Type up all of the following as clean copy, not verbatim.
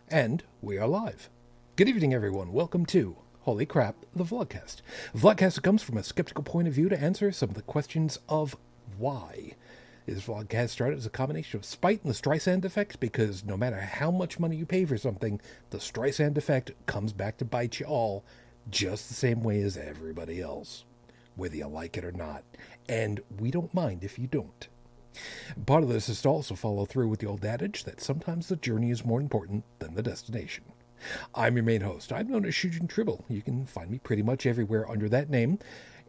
And we are live. Good evening, everyone. Welcome to Holy Crap, the Vlogcast. A Vlogcast that comes from a skeptical point of view to answer some of the questions of why. This vlogcast started as a combination of spite and the Streisand effect because no matter how much money you pay for something, the Streisand effect comes back to bite you all just the same way as everybody else, whether you like it or not. And we don't mind if you don't. Part of this is to also follow through with the old adage that sometimes the journey is more important than the destination. I'm your main host. I'm known as Shujin Tribble. You can find me pretty much everywhere under that name,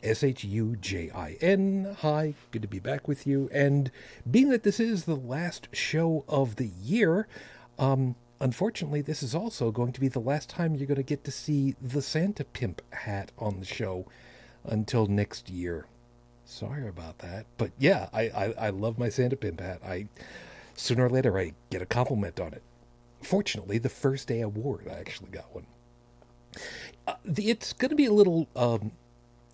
Shujin. Hi, good to be back with you. And being that this is the last show of the year, unfortunately, this is also going to be the last time you're going to get to see the Santa Pimp hat on the show until next year. Sorry about that. But yeah, I love my Santa Pimp hat. Sooner or later, I get a compliment on it. Fortunately, the first day I wore it, I actually got one. It's going to be a little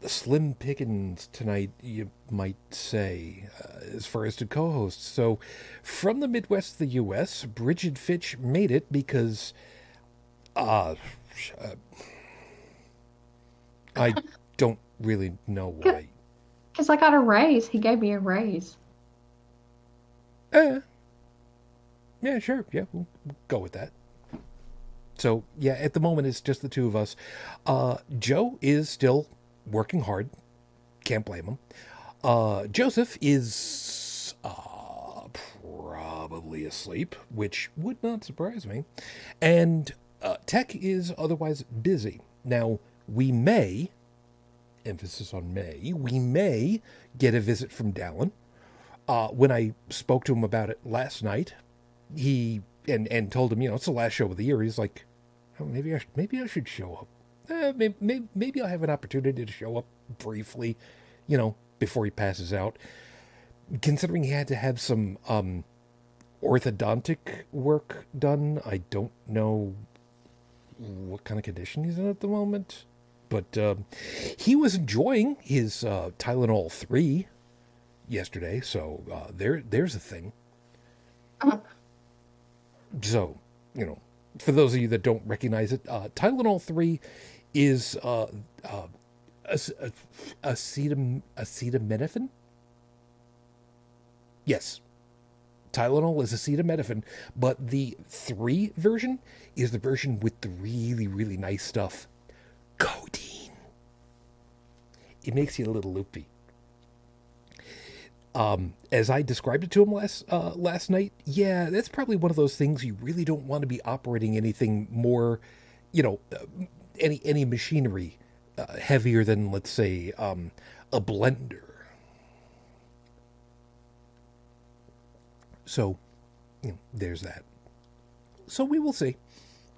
slim pickings tonight, you might say, as far as the co-hosts. So, from the Midwest of the U.S., Brigid Fitch made it because I don't really know why. Because I got a raise. He gave me a raise. Yeah, sure. Yeah, we'll go with that. So, yeah, at the moment, it's just the two of us. Joe is still working hard. Can't blame him. Joseph is probably asleep, which would not surprise me. And Tech is otherwise busy. Now, we may, emphasis on may, we may get a visit from Dalan. When I spoke to him about it last night, he and told him, it's the last show of the year. He's like, oh, maybe I should show up. Maybe I'll have an opportunity to show up briefly, before he passes out. Considering he had to have some orthodontic work done, I don't know what kind of condition he's in at the moment. But he was enjoying his Tylenol 3 yesterday, so there's a thing. Uh, So, for those of you that don't recognize it, Tylenol 3 is acetaminophen? Yes. Tylenol is acetaminophen, but the 3 version is the version with the really, really nice stuff. Codeine. It makes you a little loopy. As I described it to him last night, yeah, that's probably one of those things you really don't want to be operating anything more, any machinery heavier than, let's say, a blender. So, there's that. So we will see.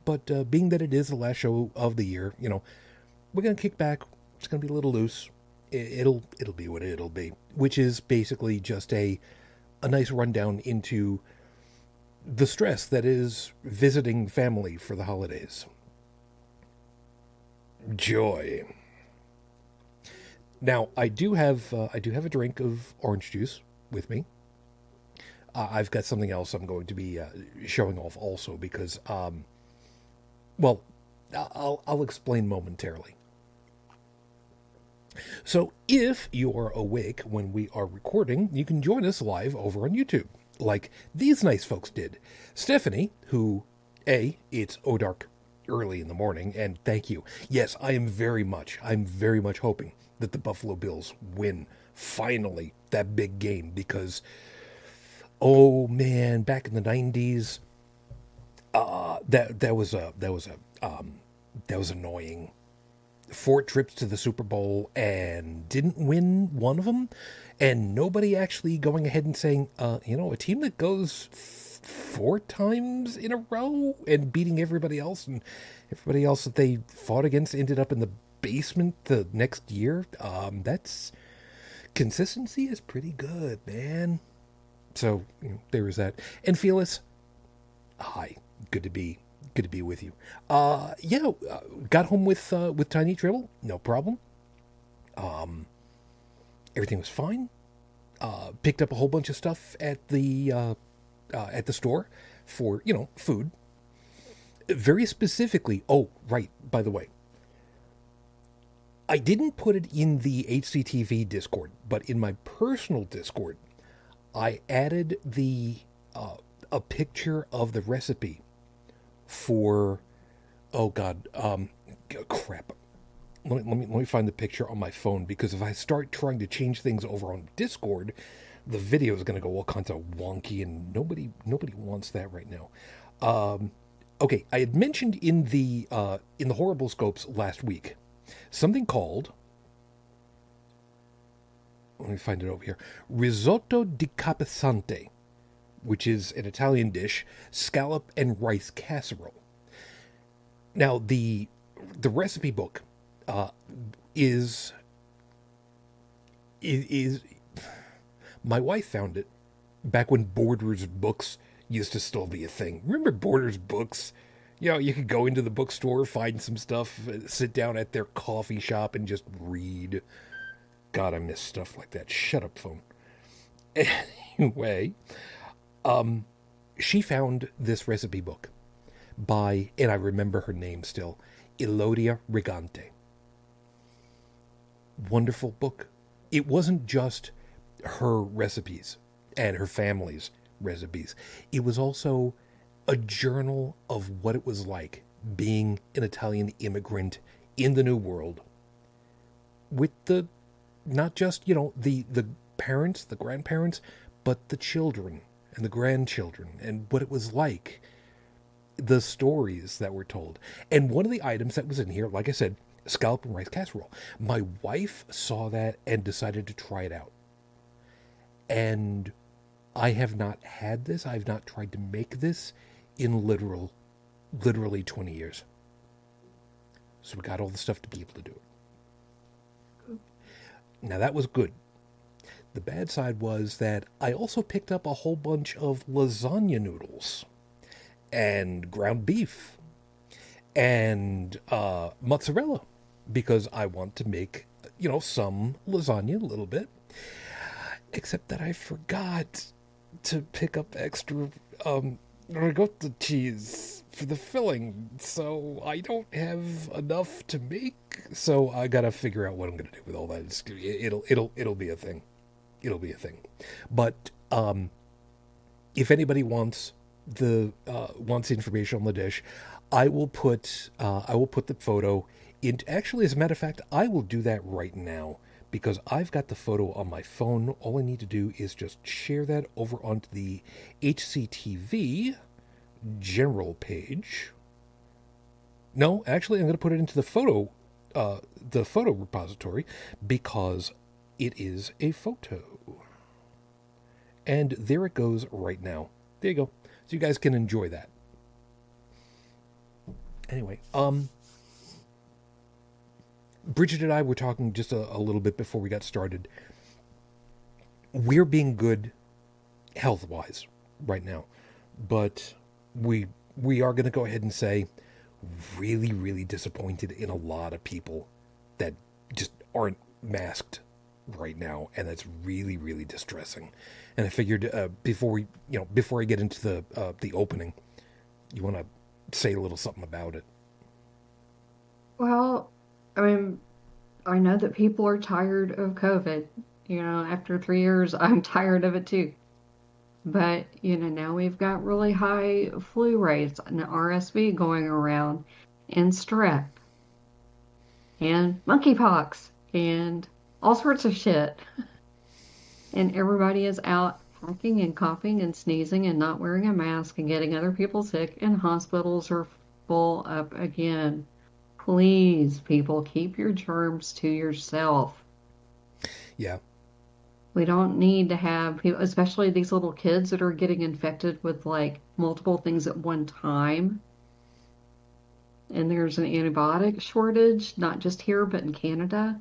But being that it is the last show of the year, we're gonna kick back. It's gonna be a little loose. It'll be what it'll be, which is basically just a nice rundown into the stress that is visiting family for the holidays. Joy. Now, I do have a drink of orange juice with me. I've got something else I'm going to be showing off also because, well, I'll explain momentarily. So if you're awake when we are recording, you can join us live over on YouTube, like these nice folks did. Stephanie, who, it's dark early in the morning, and thank you. Yes, I'm very much hoping that the Buffalo Bills win, finally, that big game, because, oh man, back in the 90s, that was annoying. 4 trips to the Super Bowl and didn't win one of them, and nobody actually going ahead and saying, a team that goes 4 times in a row and beating everybody else, and everybody else that they fought against ended up in the basement the next year. That's consistency is pretty good, man. So there is that. And Felix, hi, good to be with you. Got home with Tiny Tribble, no problem. Everything was fine. Picked up a whole bunch of stuff at the store for food. Very specifically, oh, right, by the way, I didn't put it in the HCTV Discord, but in my personal Discord, I added the a picture of the recipe for, oh god, crap. Let me find the picture on my phone, because if I start trying to change things over on Discord, the video is going to go all kinds of wonky, and nobody wants that right now. Okay, I had mentioned in the Horrible Scopes last week something called, let me find it over here, risotto di capesante, which is an Italian dish, scallop and rice casserole. Now, the recipe book is my wife found it back when Borders books used to still be a thing. Remember Borders books? You know, you could go into the bookstore, find some stuff, sit down at their coffee shop, and just read. God, I miss stuff like that. Shut up, phone. Anyway, she found this recipe book by, and I remember her name still, Elodia Rigante. Wonderful book. It wasn't just her recipes and her family's recipes. It was also a journal of what it was like being an Italian immigrant in the New World, with the, not just, the parents, the grandparents, but the children and the grandchildren, and what it was like, the stories that were told. And one of the items that was in here, like I said, scallop and rice casserole. My wife saw that and decided to try it out. And I have not had this. I've not tried to make this in literally 20 years. So we got all the stuff to be able to do it. Now that was good. The bad side was that I also picked up a whole bunch of lasagna noodles and ground beef and mozzarella, because I want to make, some lasagna a little bit. Except that I forgot to pick up extra ricotta cheese for the filling, so I don't have enough to make. So I gotta figure out what I'm gonna do with all that. It'll be a thing. It'll be a thing. But if anybody wants information on the dish, I will put the photo in. Actually, as a matter of fact, I will do that right now, because I've got the photo on my phone. All I need to do is just share that over onto the HCTV general page. No, actually, I'm going to put it into the photo repository, because it is a photo. And there it goes right now. There you go. So you guys can enjoy that. Anyway, Brigid and I were talking just a little bit before we got started. We're being good health-wise right now, but we are going to go ahead and say really, really disappointed in a lot of people that just aren't masked right now, and that's really, really distressing. And I figured before I get into the opening, you want to say a little something about it. Well, I mean, I know that people are tired of COVID. After 3 years, I'm tired of it too. But, now we've got really high flu rates and RSV going around, and strep, and monkeypox, and all sorts of shit. And everybody is out hacking and coughing and sneezing and not wearing a mask and getting other people sick, and hospitals are full up again. Please, people, keep your germs to yourself. Yeah. We don't need to have people, especially these little kids that are getting infected with like multiple things at one time. And there's an antibiotic shortage, not just here, but in Canada.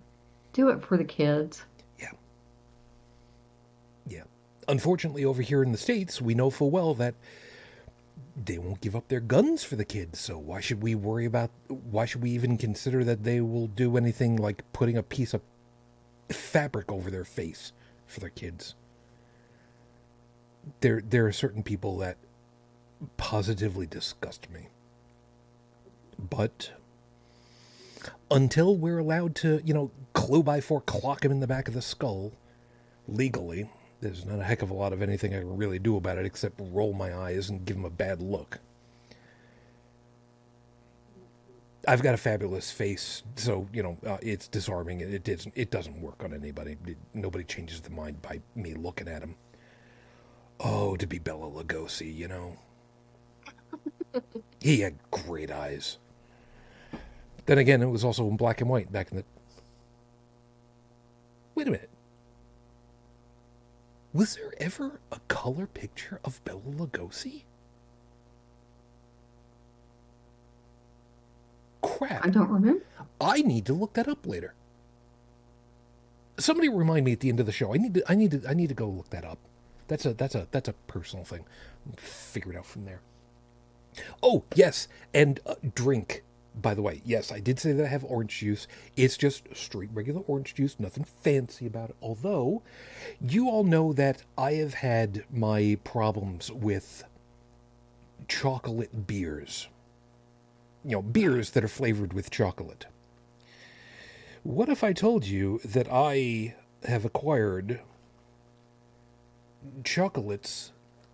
Do it for the kids. Yeah. Yeah. Unfortunately, over here in the States, we know full well that they won't give up their guns for the kids. So why should we even consider that they will do anything like putting a piece of fabric over their face for their kids? There are certain people that positively disgust me. But until we're allowed to, clue by four clock him in the back of the skull legally, there's not a heck of a lot of anything I can really do about it except roll my eyes and give him a bad look. I've got a fabulous face, so, it's disarming. It doesn't work on anybody. Nobody changes their mind by me looking at him. Oh, to be Bela Lugosi, He had great eyes. Then again, it was also in black and white back in the... Wait a minute. Was there ever a color picture of Bela Lugosi? Crap. I don't remember. I need to look that up later. Somebody remind me at the end of the show. I need to go look that up. That's a personal thing. Figure it out from there. Oh, yes, and drink. By the way, yes, I did say that I have orange juice. It's just straight regular orange juice, nothing fancy about it. Although, you all know that I have had my problems with chocolate beers. Beers that are flavored with chocolate. What if I told you that I have acquired chocolates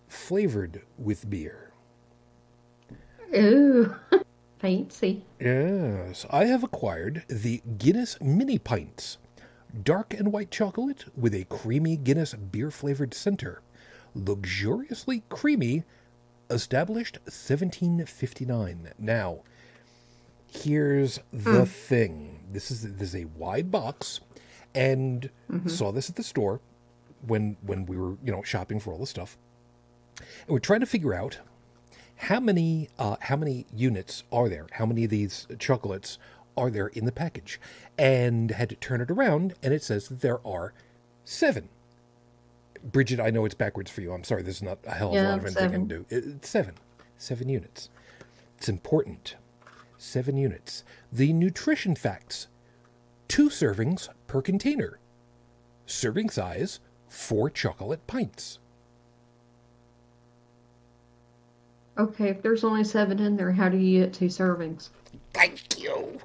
flavored with beer? Ooh, fancy. Yes, I have acquired the Guinness Mini Pints. Dark and white chocolate with a creamy Guinness beer-flavored center. Luxuriously creamy, established 1759. Now, here's the thing. This is a wide box, and saw this at the store when we were shopping for all the stuff. And we're trying to figure out how many units are there, how many of these chocolates are there in the package, and had to turn it around, and it says that there are 7. Brigid, I know it's backwards for you. I'm sorry. There's not a hell of a lot of anything I can do. It's 7. 7 units. It's important. 7 units. The nutrition facts. 2 servings per container. Serving size, 4 chocolate pints. Okay, if there's only 7 in there, how do you get 2 servings? Thank you.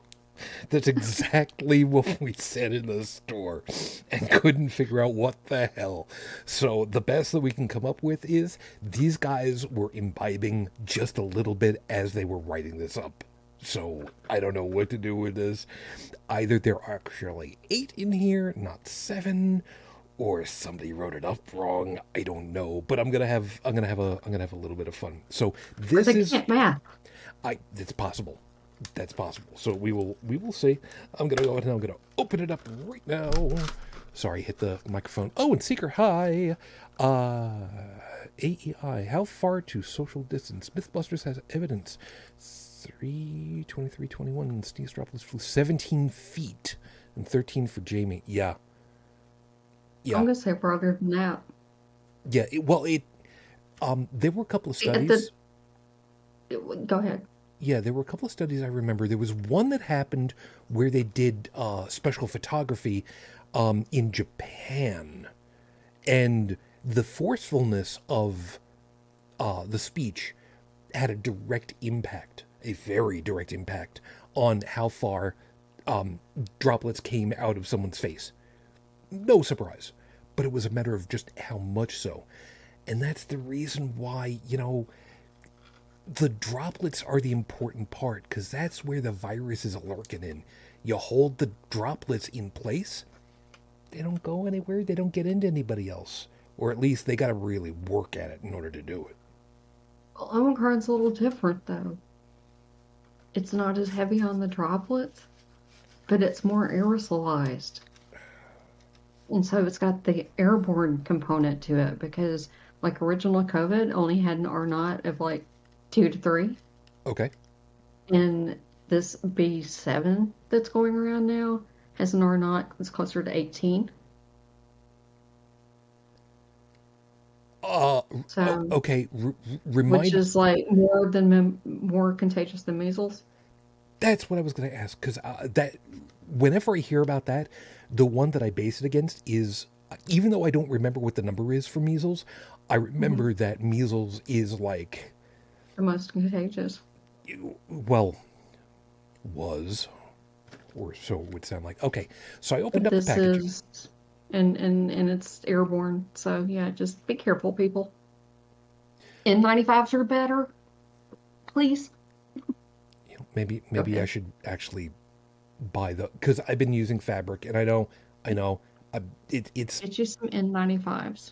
That's exactly what we said in the store and couldn't figure out what the hell. So the best that we can come up with is these guys were imbibing just a little bit as they were writing this up. So I don't know what to do with this. Either there are actually 8 in here, not 7, or somebody wrote it up wrong. I don't know, but I'm gonna have a little bit of fun. So this is math. It's possible. That's possible. So we will see. I'm gonna go ahead and I'm gonna open it up right now. Sorry, hit the microphone. Oh, and Seeker, hi. AEI, how far to social distance? Mythbusters has evidence. 3:23:21. Steve Droplets flew 17 feet and 13 for Jamie. Yeah. I'm gonna say farther than that. Yeah. There were a couple of studies. Go ahead. Yeah, there were a couple of studies I remember. There was one that happened where they did special photography in Japan, and the forcefulness of the speech had a direct impact, a very direct impact on how far droplets came out of someone's face. No surprise, but it was a matter of just how much so. And that's the reason why, the droplets are the important part, because that's where the virus is lurking in. You hold the droplets in place, they don't go anywhere, they don't get into anybody else. Or at least they got to really work at it in order to do it. Well, Omicron's a little different, though. It's not as heavy on the droplets, but it's more aerosolized. And so it's got the airborne component to it, because like original COVID only had an R naught of like 2 to 3. Okay. And this B7 that's going around now has an R naught that's closer to 18. Okay. Remind. Which is like more contagious than measles. That's what I was going to ask, because that whenever I hear about that, the one that I base it against is, even though I don't remember what the number is for measles, I remember that measles is like the most contagious. Well, was, or so it would sound like. Okay, so I opened But up the this packaging. is, and it's airborne. So yeah, just be careful, people. N95s are better, please. Go Maybe I ahead. should actually buy the, because I've been using fabric, and I know, it's Get you some N95s.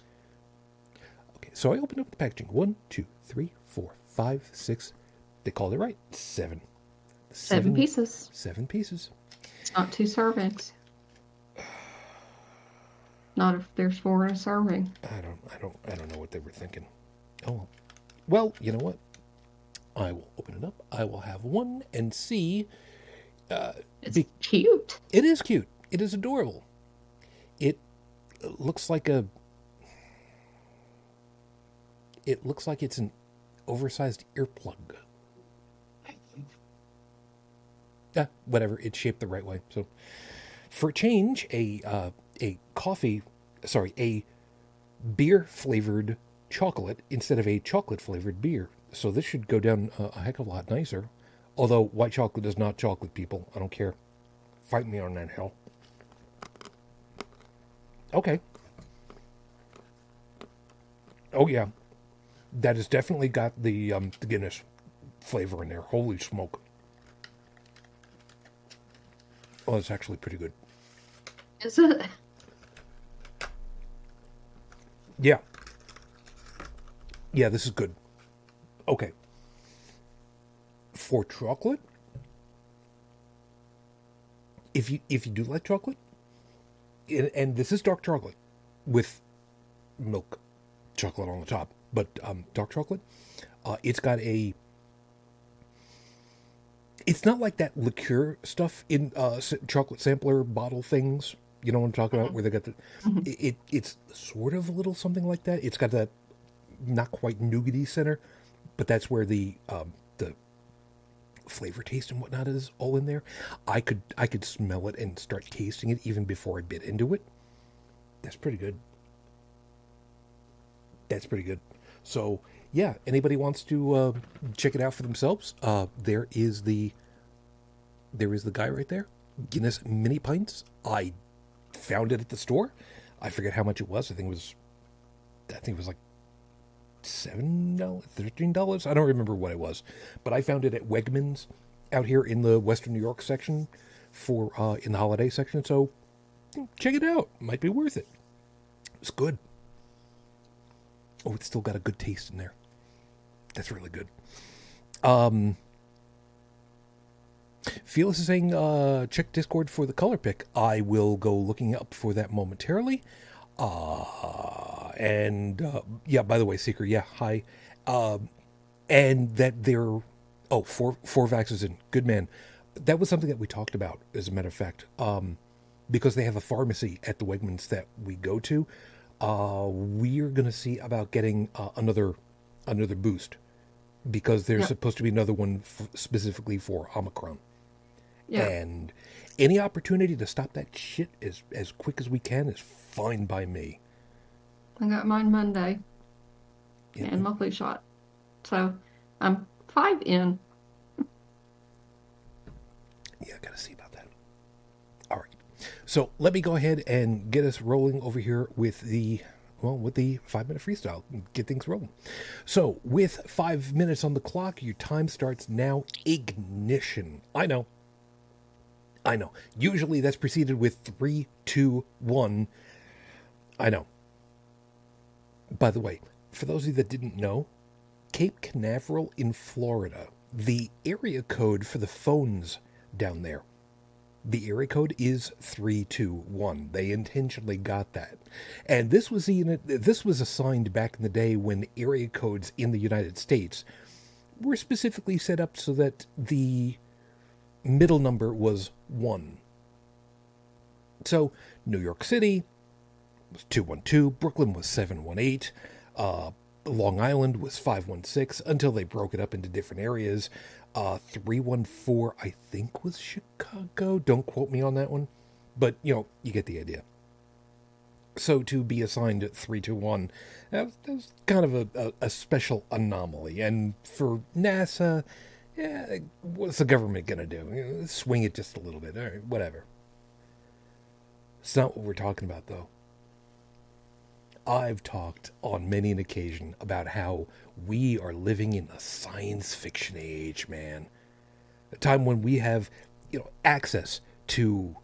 okay. So I opened up the packaging. One, two, three, four, five, six. They called it right. Seven, Seven seven, pieces. seven pieces. It's not two servings. Not if there's four in a serving. I don't know what they were thinking. Oh, well, you know what? I will open it up. I will have one and see. It's Be, cute. it is cute. It is adorable. It looks like a. It looks like it's an oversized earplug. Yeah, whatever. It's shaped the right way. So, for a change, a coffee, sorry, a beer flavored chocolate instead of a chocolate flavored beer. So this should go down a heck of a lot nicer. Although white chocolate is not chocolate, people. I don't care. Fight me on that hill. Okay. Oh yeah, that has definitely got the Guinness flavor in there. Holy smoke! Oh, it's actually pretty good. Is it? Yeah, yeah, this is good. Okay, for chocolate, if you do like chocolate, and this is dark chocolate with milk chocolate on the top, but dark chocolate, it's got a. It's not like that liqueur stuff in chocolate sampler bottle things. You know what I'm talking about, Mhm, where they got the. mhm. It's sort of a little something like that. It's got that not quite nougaty center, but that's where the flavor taste and whatnot is all in there. I could smell it and start tasting it even before I bit into it. That's pretty good. That's pretty good. So yeah, anybody wants to check it out for themselves? There is the guy right there. Guinness mini pints. I found it at the store. I forget how much it was. I think it was like $7, $13. I don't remember what it was, but I found it at Wegmans out here in the Western New York section for in the holiday section. So check it out. Might be worth it. It's good. Oh, it's still got a good taste in there. That's really good. Felix is saying, check Discord for the color pick. I will go looking up for that momentarily. And yeah, by the way, Seeker, yeah, hi. And that they're, oh, four vaxes in. Good man. That was something that we talked about, as a matter of fact. Because they have a pharmacy at the Wegmans that we go to. We're going to see about getting another boost because there's Yep. supposed to be another one specifically for Omicron. Yep. And any opportunity to stop that shit as quick as we can is fine by me. I got mine Monday Yeah, and my flu shot. So I'm 5 in. yeah, I gotta see about that. All right, so let me go ahead and get us rolling over here with the 5 minute freestyle. Get things rolling. So with 5 minutes on the clock, your time starts now. Ignition. I know. Usually that's preceded with three, two, one. I know. By the way, for those of you that didn't know, Cape Canaveral in Florida, the area code for the phones down there, the area code is 321. They intentionally got that. And this was assigned back in the day when area codes in the United States were specifically set up so that the middle number was 1. So, New York City was 212, Brooklyn was 718, Long Island was 516 until they broke it up into different areas. 314, I think, was Chicago. Don't quote me on that one, but you get the idea. So to be assigned 321, that was kind of a special anomaly. And for NASA, Yeah, what's the government going to do? Swing it just a little bit. All right, whatever. It's not what we're talking about, though. I've talked on many an occasion about how we are living in a science fiction age, man. A time when we have, access to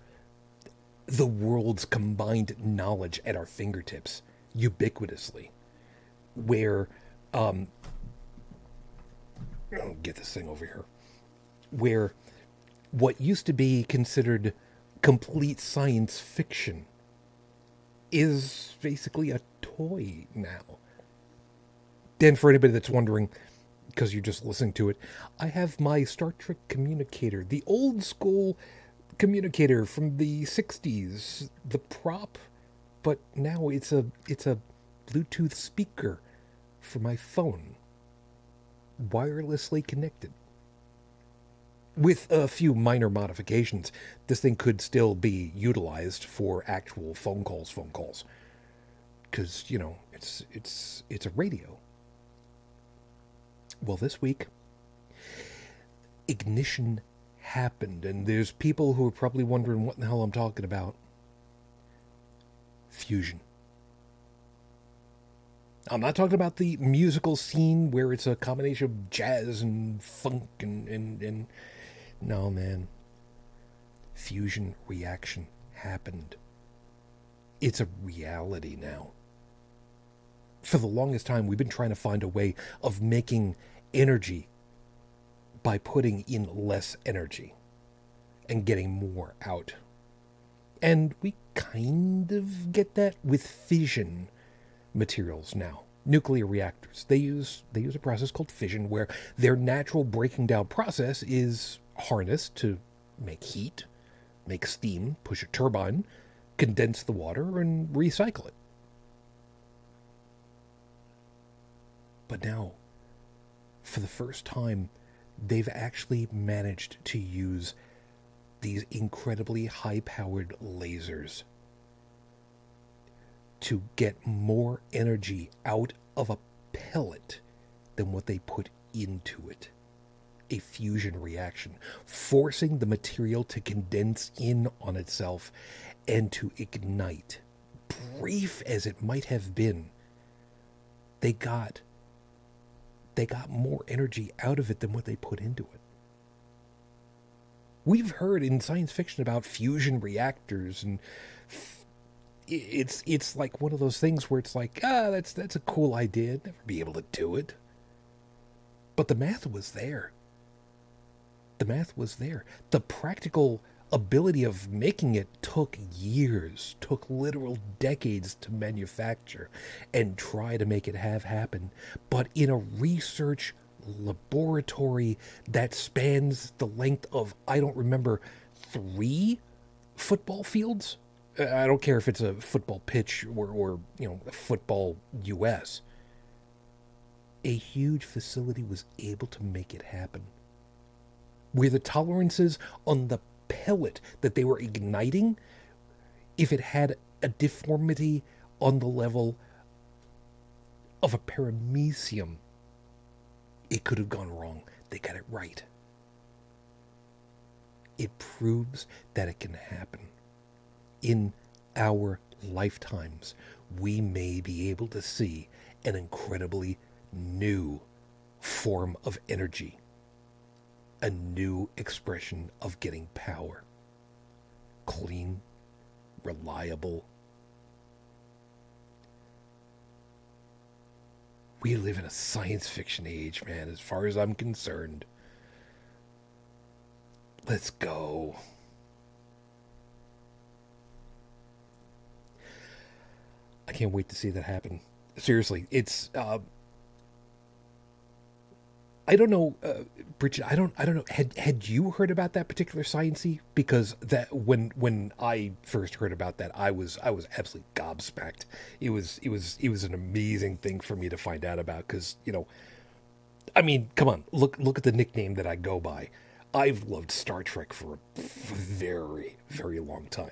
the world's combined knowledge at our fingertips ubiquitously. Where, I'll get this thing over here. Where what used to be considered complete science fiction is basically a toy now. Then, for anybody that's wondering, because you're just listening to it, I have my Star Trek communicator, the old school communicator from the 60s, the prop, but now it's a Bluetooth speaker for my phone, wirelessly connected. With a few minor modifications, this thing could still be utilized for actual phone calls. Because, it's a radio. Well, this week, ignition happened, and there's people who are probably wondering what in the hell I'm talking about. Fusion. I'm not talking about the musical scene where it's a combination of jazz and funk and no, man. Fusion reaction happened. It's a reality now. For the longest time, we've been trying to find a way of making energy by putting in less energy and getting more out. And we kind of get that with fission materials now. Nuclear reactors. They use a process called fission where their natural breaking down process is harnessed to make heat, make steam, push a turbine, condense the water, and recycle it. But now, for the first time, they've actually managed to use these incredibly high-powered lasers to get more energy out of a pellet than what they put into it. A fusion reaction, forcing the material to condense in on itself and to ignite. Brief as it might have been, they got more energy out of it than what they put into it. We've heard in science fiction about fusion reactors, and it's like one of those things where it's like, that's a cool idea. I'd never be able to do it. But the math was there. The math was there. The practical ability of making it took years, took literal decades to manufacture and try to make it happen. But in a research laboratory that spans the length of, I don't remember, 3 football fields? I don't care if it's a football pitch or a football US. A huge facility was able to make it happen. Where the tolerances on the pellet that they were igniting, if it had a deformity on the level of a paramecium, it could have gone wrong. They got it right. It proves that it can happen. In our lifetimes, we may be able to see an incredibly new form of energy. A new expression of getting power. Clean, reliable. We live in a science fiction age, man, as far as I'm concerned. Let's go. I can't wait to see that happen. Seriously, it's I don't know, Brigid. I don't know. Had you heard about that particular sciencey? Because that when I first heard about that, I was absolutely gobsmacked. It was an amazing thing for me to find out about. Because I mean, come on, look at the nickname that I go by. I've loved Star Trek for a very, very long time.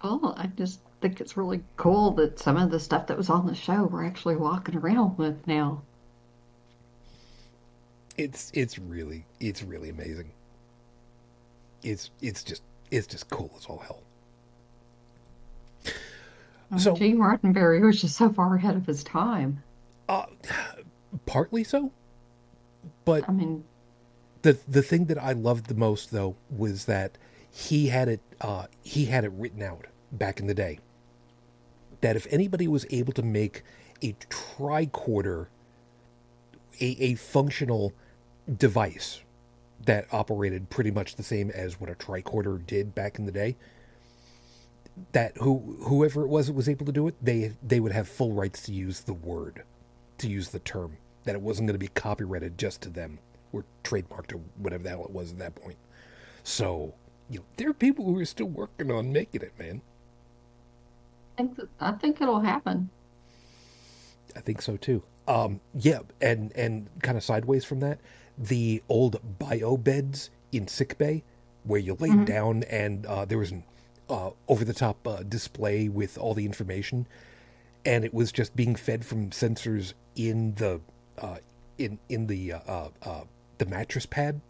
Oh, I just think it's really cool that some of the stuff that was on the show we're actually walking around with now. It's really amazing. It's just cool as all hell. So, Gene Roddenberry was just so far ahead of his time. uh, partly so, but I mean, the thing that I loved the most though was that he had it written out back in the day that if anybody was able to make a tricorder a functional device that operated pretty much the same as what a tricorder did back in the day, that whoever it was able to do it, they would have full rights to use the word, to use the term, that it wasn't going to be copyrighted just to them or trademarked or whatever the hell it was at that point. So, there are people who are still working on making it, man. I think it'll happen. I think so too. Yeah, and kind of sideways from that, the old bio beds in sick bay, where you laid Hmm. down and there was an over the top display with all the information, and it was just being fed from sensors in uh, the mattress pad.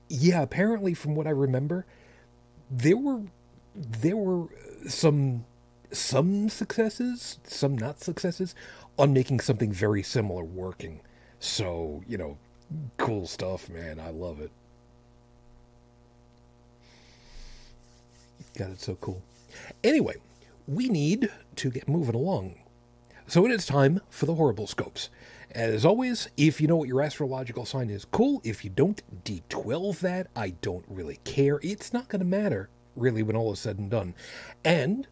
Yeah, apparently, from what I remember, there were there were some some successes, some not successes, on making something very similar working. So, cool stuff, man. I love it. God, it's so cool. Anyway, we need to get moving along. So it is time for the horrible scopes. As always, if you know what your astrological sign is, cool. If you don't, D12 that. I don't really care. It's not going to matter, really, when all is said and done. And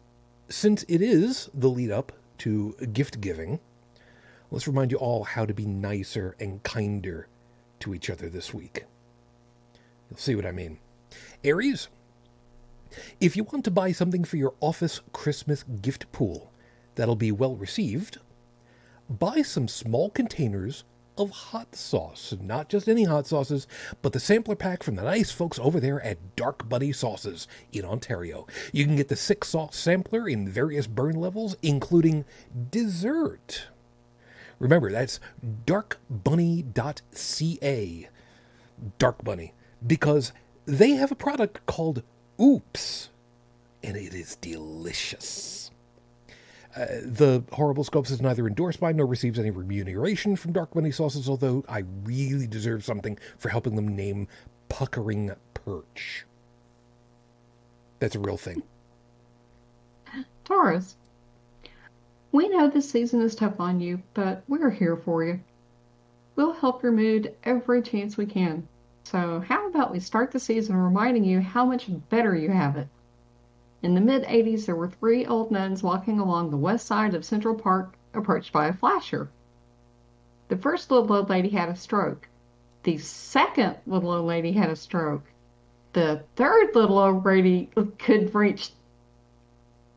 since it is the lead up to gift giving, let's remind you all how to be nicer and kinder to each other this week. You'll see what I mean. Aries, if you want to buy something for your office Christmas gift pool that'll be well received, buy some small containers of hot sauce. Not just any hot sauces, but the sampler pack from the nice folks over there at Dark Bunny Sauces in Ontario. You can get the 6-sauce sampler in various burn levels, including dessert. Remember, that's darkbunny.ca. Dark Bunny. Because they have a product called Oops, and it is delicious. The Horrible Scopes is neither endorsed by nor receives any remuneration from Dark Bunny Sauces, although I really deserve something for helping them name Puckering Perch. That's a real thing. Taurus, we know this season is tough on you, but we're here for you. We'll help your mood every chance we can. So, how about we start the season reminding you how much better you have it? In the mid 80s, there were three old nuns walking along the west side of Central Park, approached by a flasher. The first little old lady had a stroke. The second little old lady had a stroke. The third little old lady could reach.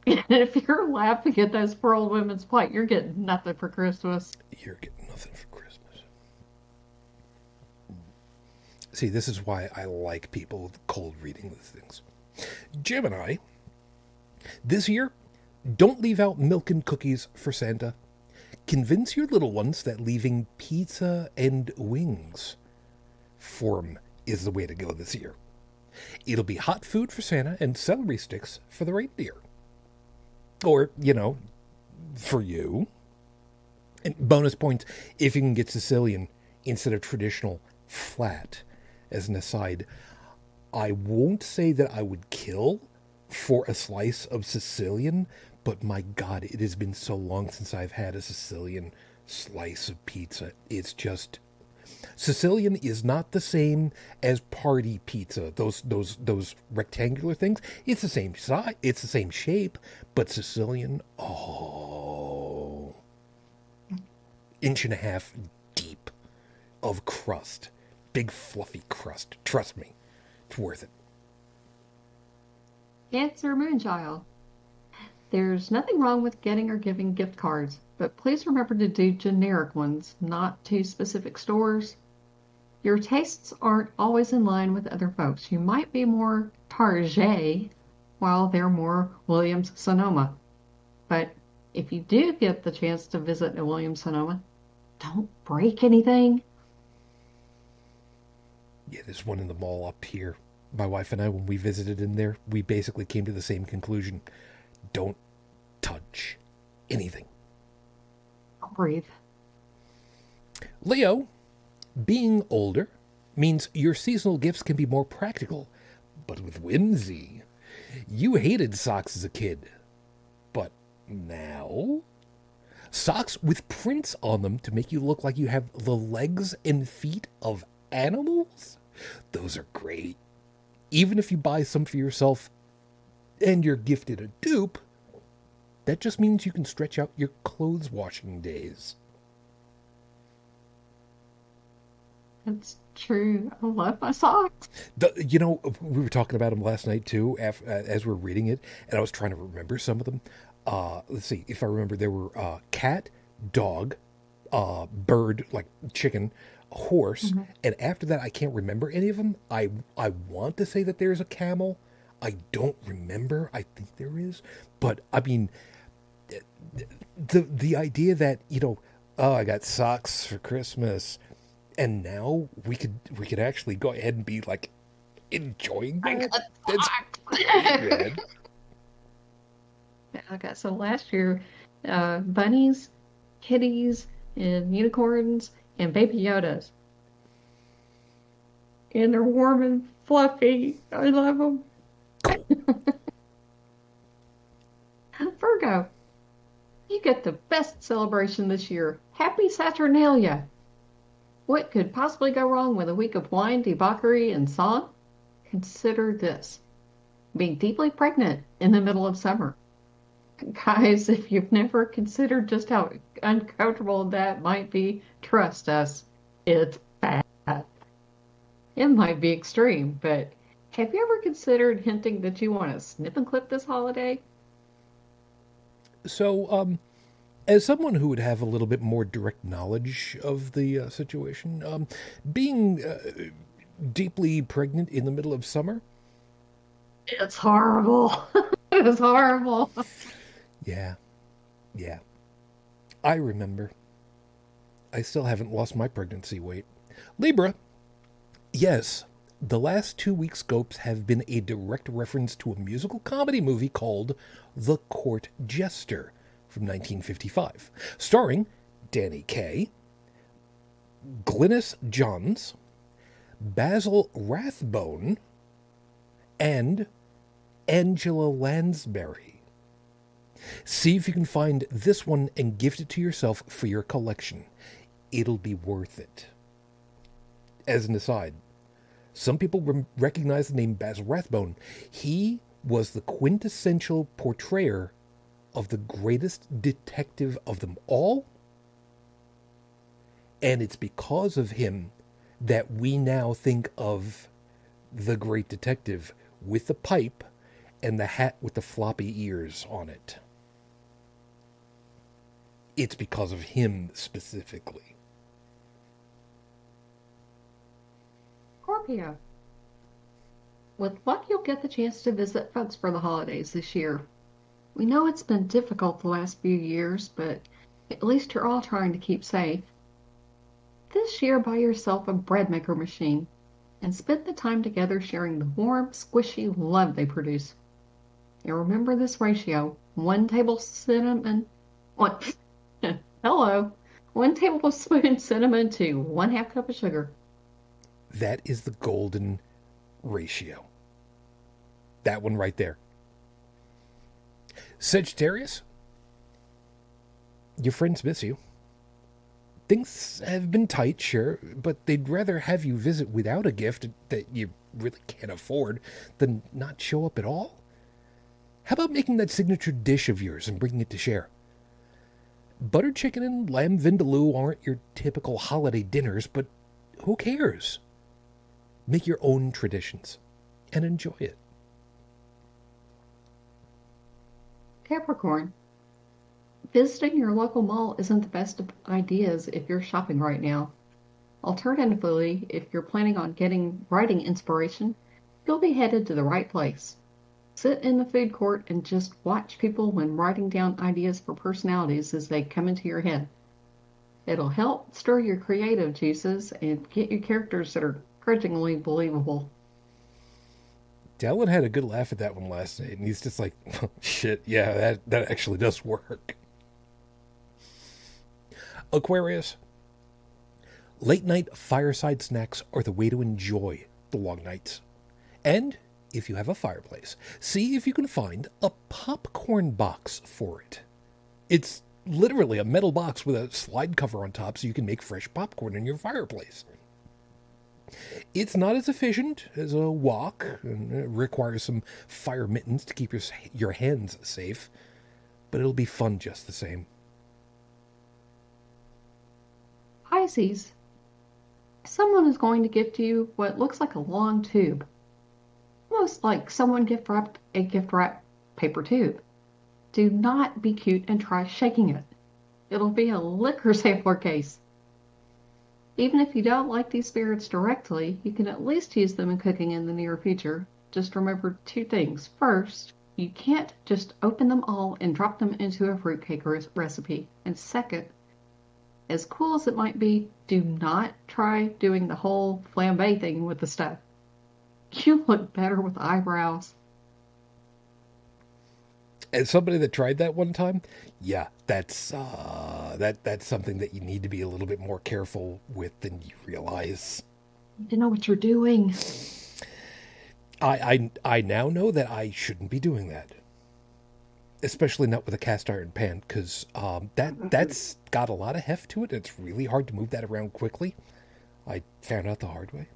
And if you're laughing at those poor old women's plight, you're getting nothing for Christmas. You're getting nothing for Christmas. See, this is why I like people cold reading these things. Gemini, this year, don't leave out milk and cookies for Santa. Convince your little ones that leaving pizza and wings for 'em is the way to go this year. It'll be hot food for Santa and celery sticks for the reindeer. Or, for you. And bonus points if you can get Sicilian instead of traditional flat. As an aside, I won't say that I would kill for a slice of Sicilian, but my God, it has been so long since I've had a Sicilian slice of pizza. It's just Sicilian is not the same as party pizza. Those rectangular things. It's the same size. It's the same shape, but Sicilian, oh, inch and a half deep of crust, big fluffy crust. Trust me, it's worth it. Cancer Moonchild. There's nothing wrong with getting or giving gift cards, but please remember to do generic ones, not to specific stores. Your tastes aren't always in line with other folks. You might be more Target while they're more Williams-Sonoma. But if you do get the chance to visit a Williams-Sonoma, don't break anything. Yeah, there's one in the mall up here. My wife and I, when we visited in there, we basically came to the same conclusion. Don't touch anything. Don't breathe. Leo, being older means your seasonal gifts can be more practical, but with whimsy. You hated socks as a kid, but now? Socks with prints on them to make you look like you have the legs and feet of animals? Those are great. Even if you buy some for yourself and you're gifted a dupe, that just means you can stretch out your clothes washing days. It's true. I love my socks. We were talking about them last night too, as we were reading it, and I was trying to remember some of them. Let's see if I remember. There were cat, dog, bird, like chicken, horse, and after that, I can't remember any of them. I want to say that there's a camel. I don't remember. I think there is, but I mean, the idea that oh, I got socks for Christmas, and now we could actually go ahead and be like enjoying I that. got That's socks. great, man. Okay, so last year, bunnies, kitties, and unicorns, and baby Yodas. And they're warm and fluffy. I love them. Cool. Virgo, you get the best celebration this year. Happy Saturnalia. What could possibly go wrong with a week of wine, debauchery, and song? Consider this. Being deeply pregnant in the middle of summer. Guys, if you've never considered just how uncomfortable that might be, trust us, it's bad. It might be extreme, but have you ever considered hinting that you want to snip and clip this holiday? So, as someone who would have a little bit more direct knowledge of the situation, being deeply pregnant in the middle of summer, It's horrible. It's horrible. yeah, yeah, I remember. I still haven't lost my pregnancy weight. Libra, yes, the last 2 week scopes have been a direct reference to a musical comedy movie called The Court Jester from 1955, starring Danny Kaye, Glynis Johns, Basil Rathbone, and Angela Lansbury. See if you can find this one and gift it to yourself for your collection. It'll be worth it. As an aside, some people recognize the name Basil Rathbone. He was the quintessential portrayer of the greatest detective of them all. And it's because of him that we now think of the great detective with the pipe and the hat with the floppy ears on it. It's because of him specifically. Scorpio. With luck, you'll get the chance to visit folks for the holidays this year. We know it's been difficult the last few years, but at least you're all trying to keep safe. This year, buy yourself a bread maker machine and spend the time together sharing the warm, squishy love they produce. And remember this ratio: 1 hello, 1 tablespoon cinnamon to 1/2 cup of sugar. That is the golden ratio. That one right there. Sagittarius, your friends miss you. Things have been tight, sure, but they'd rather have you visit without a gift that you really can't afford than not show up at all. How about making that signature dish of yours and bringing it to share? Butter chicken and lamb vindaloo aren't your typical holiday dinners, but who cares? Make your own traditions and enjoy it. Capricorn. Visiting your local mall isn't the best of ideas if you're shopping right now. Alternatively, if you're planning on getting writing inspiration, you'll be headed to the right place. Sit in the food court and just watch people when writing down ideas for personalities as they come into your head. It'll help stir your creative juices and get you characters that are grudgingly believable. Dalan had a good laugh at that one last night, and he's just like, oh, shit, yeah, that actually does work. Aquarius, late night fireside snacks are the way to enjoy the long nights. And if you have a fireplace, see if you can find a popcorn box for it. It's literally a metal box with a slide cover on top so you can make fresh popcorn in your fireplace. It's not as efficient as a wok, and it requires some fire mittens to keep your hands safe, but it'll be fun just the same. Pisces, someone is going to gift you what looks like a long tube, almost like someone gift wrapped a gift wrap paper tube. Do not be cute and try shaking it. It'll be a liquor sampler case. Even if you don't like these spirits directly, you can at least use them in cooking in the near future. Just remember two things. First, you can't just open them all and drop them into a fruitcake recipe. And second, as cool as it might be, do not try doing the whole flambe thing with the stuff. You look better with eyebrows. As somebody that tried that one time, yeah, that's something that you need to be a little bit more careful with than you realize. You know what you're doing. I now know that I shouldn't be doing that, especially not with a cast iron pan, because that's got a lot of heft to it. It's really hard to move that around quickly. I found out the hard way.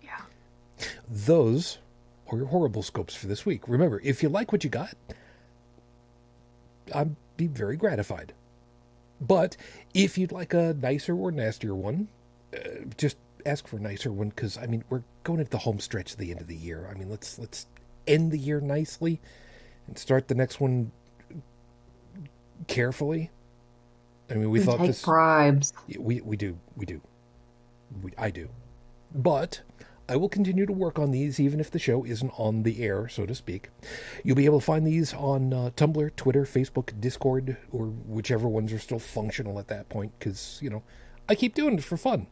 Yeah. Those are your horrible scopes for this week. Remember, if you like what you got, I'd be very gratified. But if you'd like a nicer or nastier one, just ask for a nicer one, because, I mean, we're going into the home stretch at the end of the year. I mean, let's end the year nicely and start the next one carefully. I mean, we thought take this... bribes. We do. I do. But I will continue to work on these even if the show isn't on the air, so to speak. You'll be able to find these on Tumblr, Twitter, Facebook, Discord, or whichever ones are still functional at that point, because, you know, I keep doing it for fun.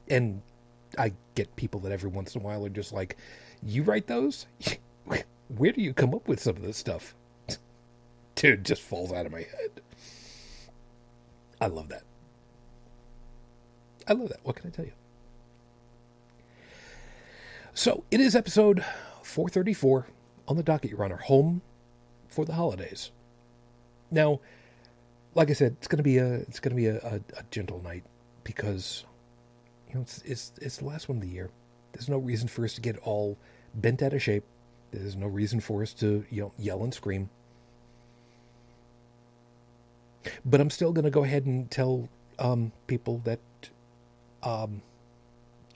And I get people that every once in a while are just like, you write those? Where do you come up with some of this stuff? Dude, it just falls out of my head. I love that. What can I tell you? So, it is episode 434 on the docket. You're on our home for the holidays. Now, like I said, it's gonna be a gentle night because, you know, it's the last one of the year. There's no reason for us to get all bent out of shape. There's no reason for us to, you know, yell and scream. But I'm still gonna go ahead and tell people that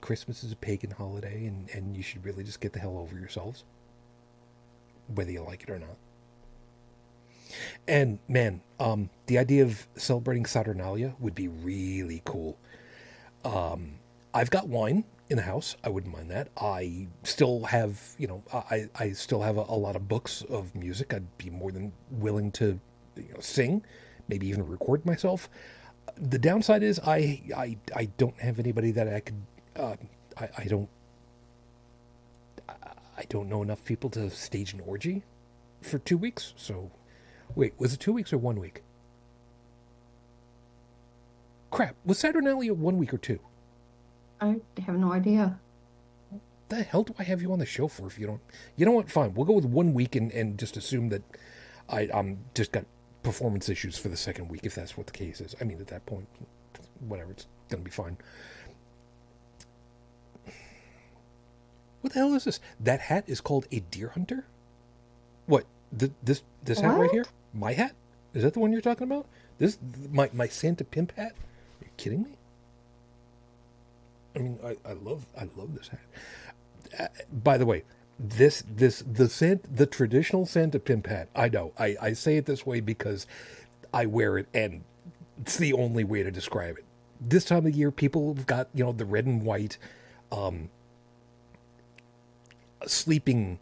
Christmas is a pagan holiday, and you should really just get the hell over yourselves, whether you like it or not. And man, the idea of celebrating Saturnalia would be really cool. I've got wine in the house. I wouldn't mind that. I still have, you know, I still have a lot of books of music. I'd be more than willing to, you know, sing, maybe even record myself. The downside is I don't have anybody that I could. I don't know enough people to stage an orgy for 2 weeks. So, wait, was it 2 weeks or 1 week? Crap, was Saturnalia 1 week or 2? I have no idea. The hell do I have you on the show for if you don't? You know what? Fine, we'll go with 1 week and just assume that I'm just got performance issues for the second week, if that's what the case is. I mean, at that point, whatever, it's gonna be fine. What the hell is this? That hat is called a deer hunter? What? This hat right here? My hat? Is that the one you're talking about? This my Santa Pimp hat? Are you kidding me? I mean, I love this hat. By the way, the traditional Santa Pimp hat. I know. I say it this way because I wear it, and it's the only way to describe it. This time of year, people have got, you know, the red and white sleeping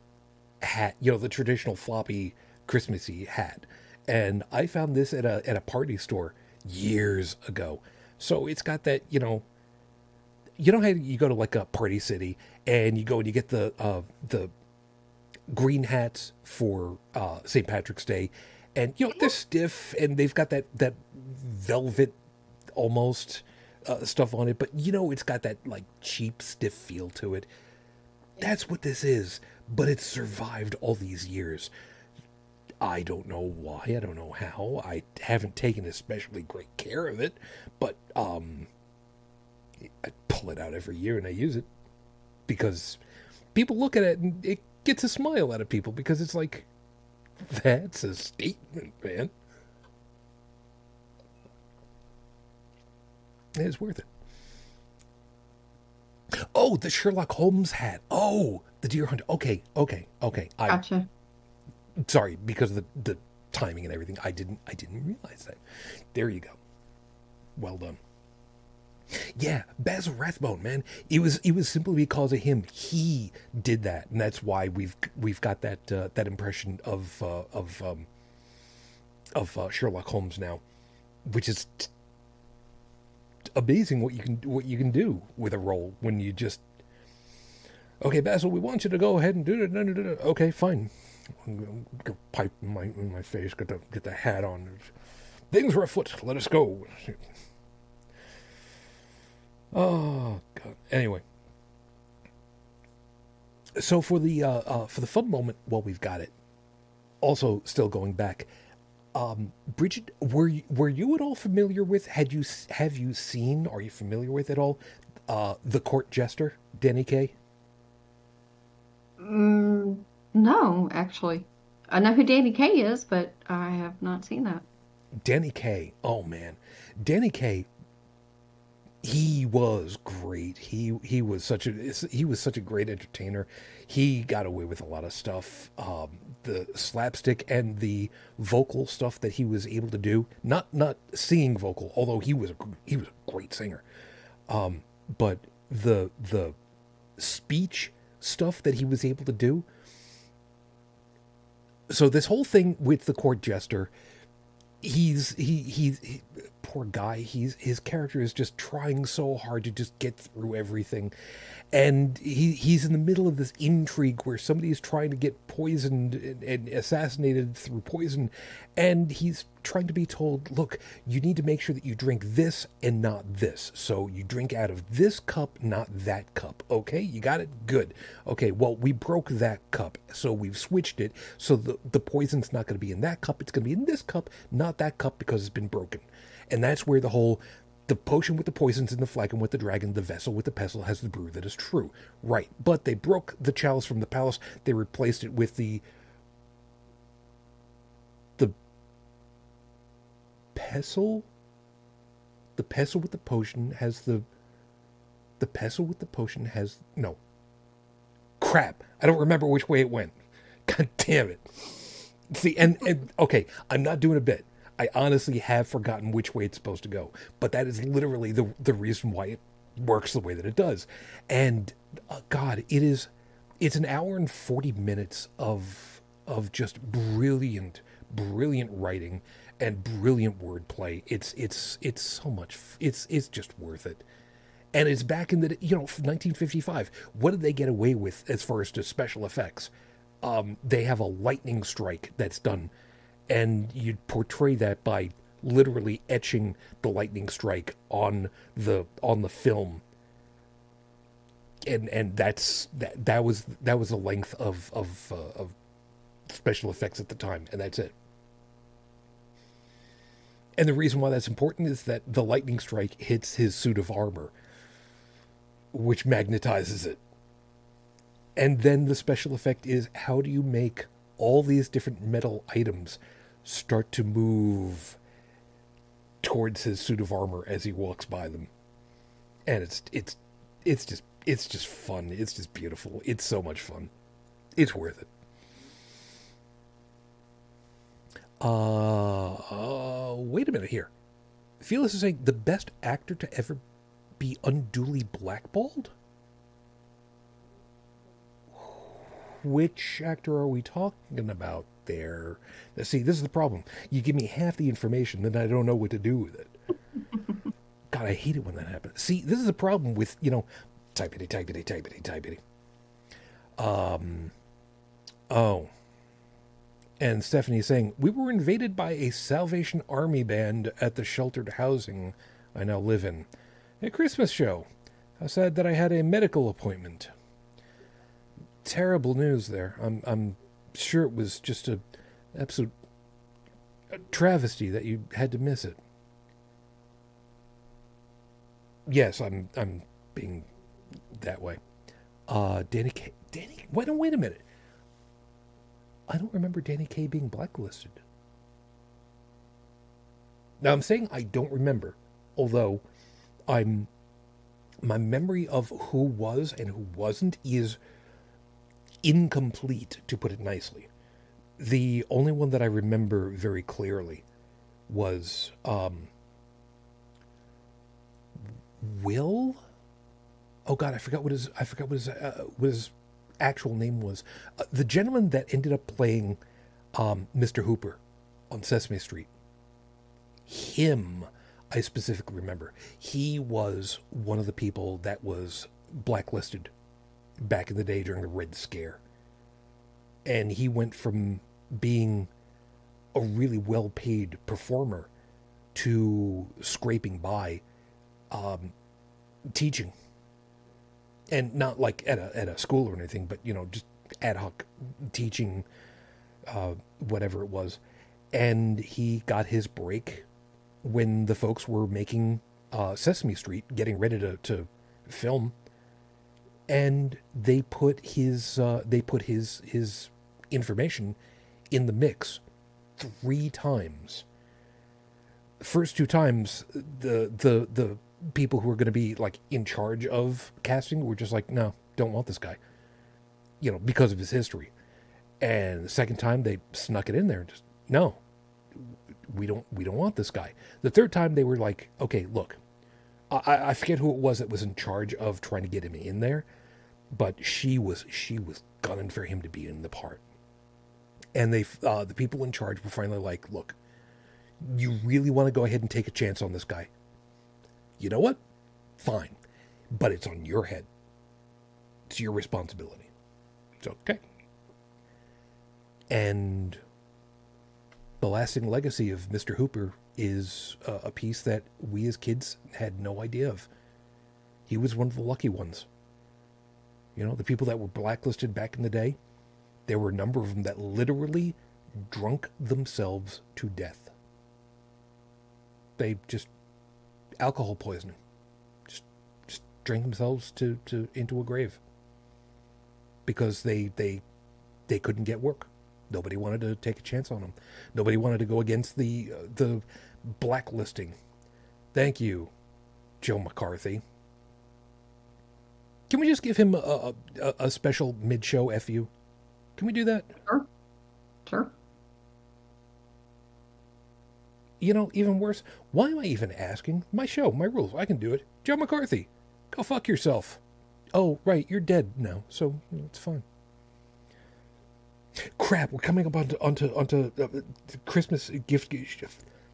hat, the traditional floppy Christmassy hat. And I found this at a party store years ago. So it's got that, how you go to like a Party City and you go and you get the green hats for St. Patrick's Day, and they're stiff and they've got that velvet almost stuff on it, but it's got that like cheap stiff feel to it. That's what this is, but it's survived all these years. I don't know why. I don't know how. I haven't taken especially great care of it, but I pull it out every year and I use it because people look at it and it gets a smile out of people because it's like, that's a statement, man. It's worth it. Oh, the Sherlock Holmes hat. Oh, the Deer Hunter. Okay. Gotcha. Sorry, because of the timing and everything. I didn't realize that. There you go. Well done. Yeah, Basil Rathbone, man. It was simply because of him. He did that, and that's why we've got that impression of Sherlock Holmes now, which is amazing what you can do with a role when you just, okay, Basil, we want you to go ahead and do it. Okay, fine. Pipe in my face. Get the hat on. Things are afoot. Let us go. Oh God. Anyway, so for the fun moment while we've got it, also still going back, Brigid, were you at all familiar with? Have you seen? Are you familiar with at all? The court jester, Danny Kaye. No, actually. I know who Danny Kaye is, but I have not seen that. Danny Kaye. Oh man, Danny Kaye. He was great. He was such a great entertainer. He got away with a lot of stuff. The slapstick and the vocal stuff that he was able to do. Not singing vocal, although he was a great singer. But the speech stuff that he was able to do. So this whole thing with the court jester, he poor guy. His character is just trying so hard to just get through everything, and he's in the middle of this intrigue where somebody is trying to get poisoned and assassinated through poison, and he's trying to be told, look, you need to make sure that you drink this and not this. So you drink out of this cup, not that cup. Okay, you got it? Good. Okay, well, we broke that cup, so we've switched it. So the poison's not going to be in that cup. It's going to be in this cup, not that cup, because it's been broken. And that's where the potion with the poisons in the flagon with the dragon, the vessel with the pestle has the brew that is true. Right. But they broke the chalice from the palace. They replaced it with the pestle. The pestle with the potion has the pestle with the potion has, no. Crap. I don't remember which way it went. God damn it. See, and okay, I'm not doing a bit. I honestly have forgotten which way it's supposed to go, but that is literally the reason why it works the way that it does. And God, it's an hour and 40 minutes of just brilliant writing and brilliant wordplay. It's so much. It's just worth it. And it's back in the 1955. What did they get away with as far as to special effects? They have a lightning strike that's done. And you'd portray that by literally etching the lightning strike on the film, and that was the length of special effects at the time, and that's it. And the reason why that's important is that the lightning strike hits his suit of armor, which magnetizes it. And then the special effect is, how do you make all these different metal items start to move towards his suit of armor as he walks by them? And it's just fun. It's just beautiful. It's so much fun. It's worth it. Wait a minute here. Felix is saying the best actor to ever be unduly blackballed? which actor are we talking about there? Now, see, this is the problem. You give me half the information, then I don't know what to do with it. God, I hate it when that happens. See, this is the problem with, typity, typity, typity, typity. Oh. And Stephanie's saying, we were invaded by a Salvation Army band at the sheltered housing I now live in. A Christmas show. How sad that I had a medical appointment. Terrible news there. I'm sure it was just a absolute travesty that you had to miss it. Yes, I'm being that way. Danny K. Wait a minute. I don't remember Danny Kaye being blacklisted. Now I'm saying I don't remember, although my memory of who was and who wasn't is incomplete, to put it nicely. The only one that I remember very clearly was Will. Oh God, I forgot what his actual name was. The gentleman that ended up playing Mr. Hooper on Sesame Street. Him, I specifically remember. He was one of the people that was blacklisted back in the day during the Red Scare. And he went from being a really well-paid performer to scraping by teaching. And not like at a school or anything, but, just ad hoc teaching, whatever it was. And he got his break when the folks were making Sesame Street, getting ready to film. And they put his information in the mix 3 times. The first 2 times, the people who were going to be like in charge of casting were just like, no, don't want this guy, because of his history. And the second time they snuck it in there and just, no, we don't want this guy. The third time they were like, okay, look, I forget who it was that was in charge of trying to get him in there, but she was gunning for him to be in the part. And the people in charge were finally like, look, you really want to go ahead and take a chance on this guy? You know what? Fine. But it's on your head. It's your responsibility. It's okay. And the lasting legacy of Mr. Hooper is a piece that we as kids had no idea of. He was one of the lucky ones. The people that were blacklisted back in the day, there were a number of them that literally drunk themselves to death. They just alcohol poisoning, just drank themselves into a grave because they couldn't get work. Nobody wanted to take a chance on them. Nobody wanted to go against the blacklisting. Thank you, Joe McCarthy. Can we just give him a special mid-show FU? Can we do that? Sure. Even worse, why am I even asking? My show, my rules, I can do it. Joe McCarthy, go fuck yourself. Oh, right, you're dead now, so it's fine. Crap, we're coming up onto Christmas gift.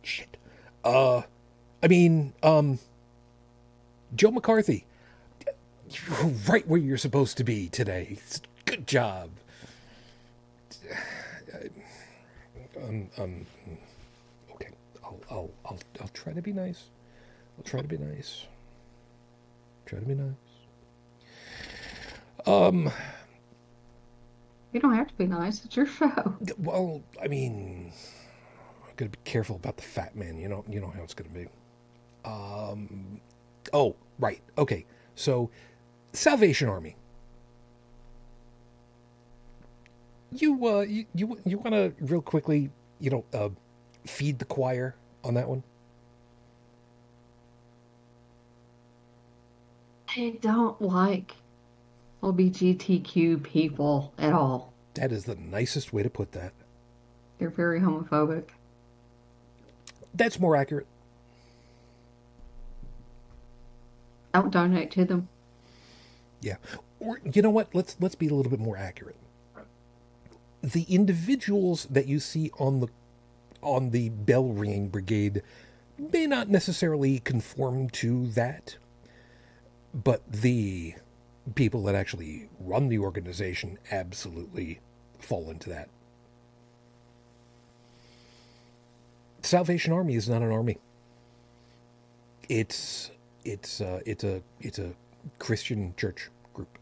Shit. Joe McCarthy, you're right where you're supposed to be today. Good job. Okay. I'll try to be nice. Try to be nice. You don't have to be nice. It's your show. Well, I gotta be careful about the fat man. You know how it's gonna be. Oh, right. Okay. So, Salvation Army. You want to real quickly, feed the choir on that one? I don't like LGBTQ people at all. That is the nicest way to put that. They're very homophobic. That's more accurate. Don't donate to them. Yeah. Or you know what? Let's be a little bit more accurate. the individuals that you see on the bell ringing brigade may not necessarily conform to that, but the people that actually run the organization absolutely fall into that. Salvation Army is not an army. It's a Christian church group.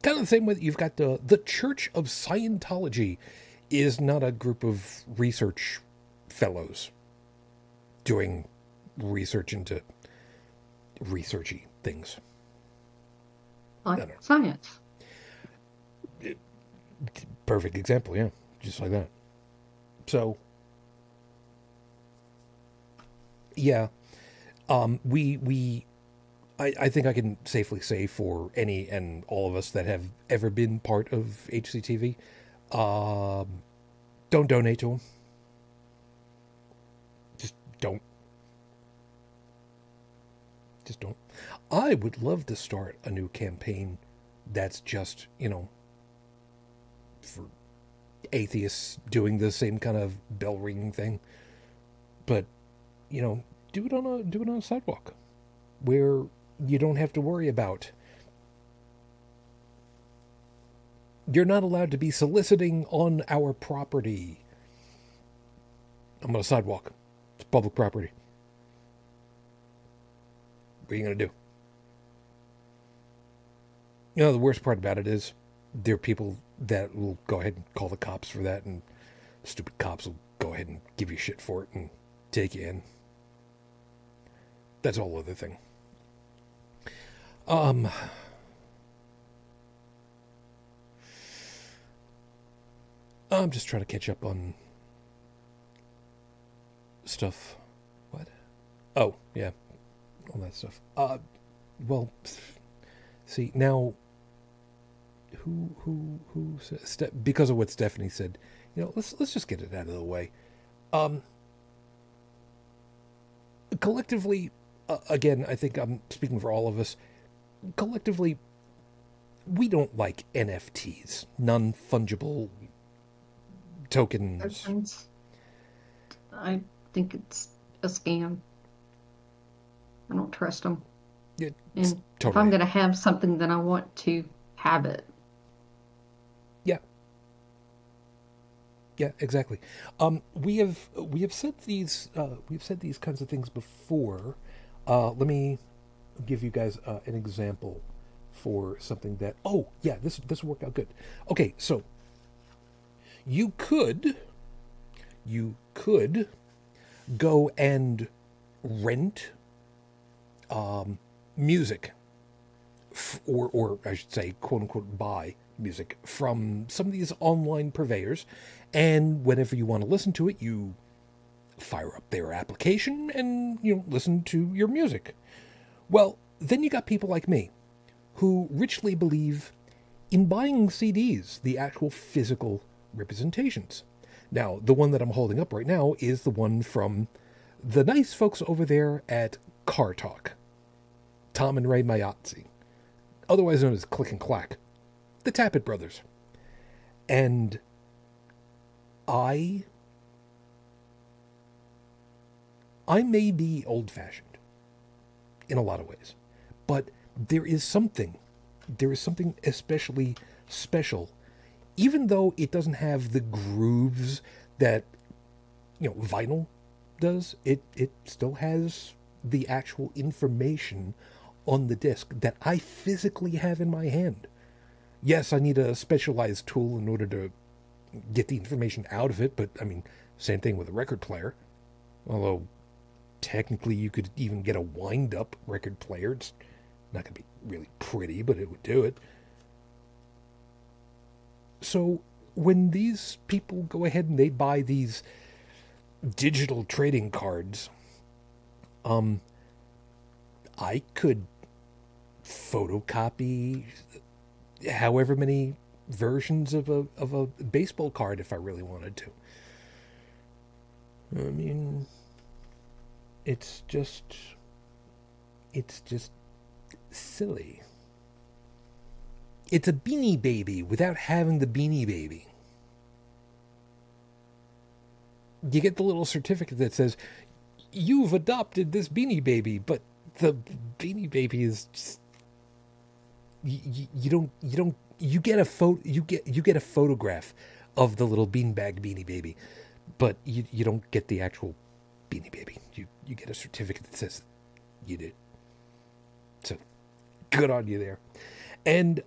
Kind of the same way that you've got the Church of Scientology is not a group of research fellows doing research into researchy things. Like science. Perfect example, yeah. Just like that. So, yeah. I think I can safely say for any and all of us that have ever been part of HCTV, don't donate to them. Just don't. Just don't. I would love to start a new campaign that's just, for atheists doing the same kind of bell ringing thing. But, do it on a sidewalk where you don't have to worry about. You're not allowed to be soliciting on our property. I'm on a sidewalk. It's public property. What are you going to do? The worst part about it is there are people that will go ahead and call the cops for that, and stupid cops will go ahead and give you shit for it and take you in. That's a whole other thing. I'm just trying to catch up on stuff. What? Oh, yeah. All that stuff. Well, see, now, who said, because of what Stephanie said, let's just get it out of the way. Collectively, again, I think I'm speaking for all of us, collectively, we don't like NFTs, non-fungible tokens. I think it's a scam. I don't trust them. Yeah, and totally. If I'm going to have something, then I want to have it. Yeah, exactly. We have said these kinds of things before. Let me give you guys an example for something that. Oh yeah, this will work out good. Okay, so you could go and rent music, or I should say, quote unquote, buy music from some of these online purveyors, and whenever you want to listen to it, you fire up their application and listen to your music. Well, then you got people like me who richly believe in buying CDs, the actual physical representations. Now, the one that I'm holding up right now is the one from the nice folks over there at Car Talk, Tom and Ray Mayatzi, otherwise known as Click and Clack, the Tappet brothers. And I may be old-fashioned in a lot of ways, but there is something especially special, even though it doesn't have the grooves that vinyl does. It still has the actual information on the disc that I physically have in my hand. Yes, I need a specialized tool in order to get the information out of it, but I mean, same thing with a record player. Although technically you could even get a wind-up record player. It's not going to be really pretty, but it would do it. So when these people go ahead and they buy these digital trading cards, I could photocopy however many versions of a baseball card if I really wanted to. I mean, it's just silly. It's a Beanie Baby without having the Beanie Baby. You get the little certificate that says, you've adopted this Beanie Baby, but the Beanie Baby is just, you get a photograph of the little beanbag Beanie Baby, but you don't get the actual Beanie Baby. You get a certificate that says you did. So good on you there. And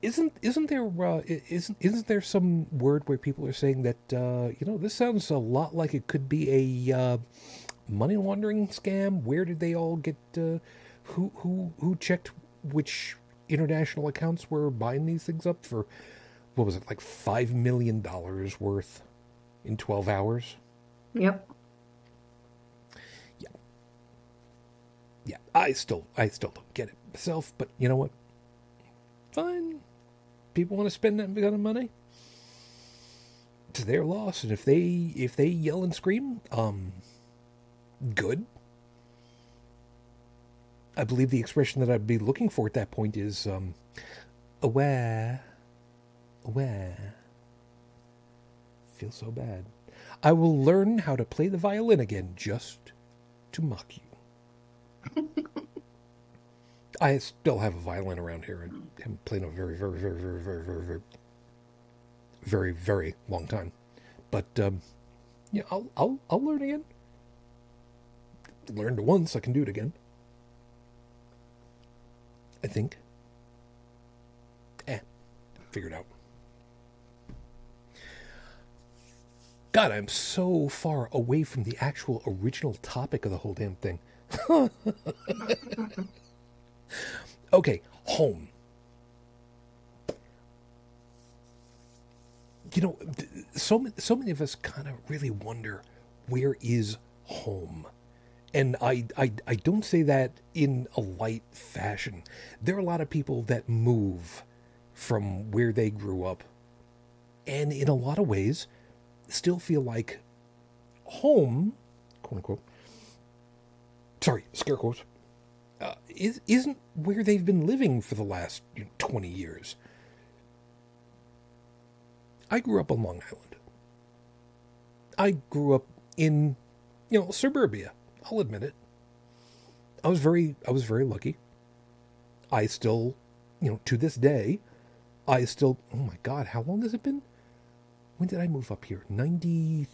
isn't there some word where people are saying that this sounds a lot like it could be a money laundering scam? Where did they all get? Who checked which international accounts were buying these things up for? What was it, like $5 million worth in 12 hours? Yep. Yeah, I still don't get it myself, but you know what? Fine. People want to spend that kind of money. It's their loss, and if they yell and scream, good. I believe the expression that I'd be looking for at that point is aware. Feel so bad. I will learn how to play the violin again just to mock you. I still have a violin around here. I haven't played in a very, very, very, very, very, very, very, very, very long time. But yeah, I'll learn again. Learned it once, I can do it again. I think. Figure it out. God, I'm so far away from the actual original topic of the whole damn thing. Okay, home. So many of us kind of really wonder, where is home? And I don't say that in a light fashion. There are a lot of people that move from where they grew up, and in a lot of ways still feel like home, quote unquote, sorry, scare quotes, isn't where they've been living for the last 20 years. I grew up on Long Island. I grew up in, suburbia. I'll admit it. I was very lucky. I still, to this day, oh my God, how long has it been? When did I move up here? 90.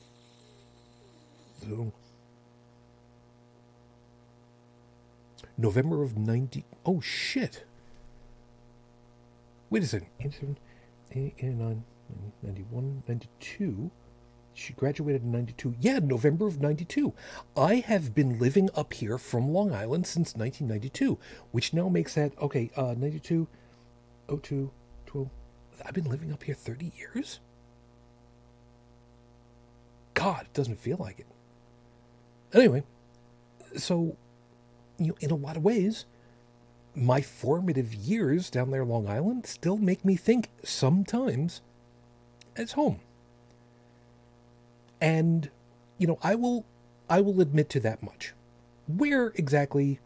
November of 90. Oh, shit. Wait a second. 87, 89, 91, 92. She graduated in 92. Yeah, November of 92. I have been living up here from Long Island since 1992, which now makes that, 92, 02, 12. I've been living up here 30 years? God, it doesn't feel like it. Anyway, so, in a lot of ways, my formative years down there Long Island still make me think sometimes it's home. And, I will admit to that much. Where exactly,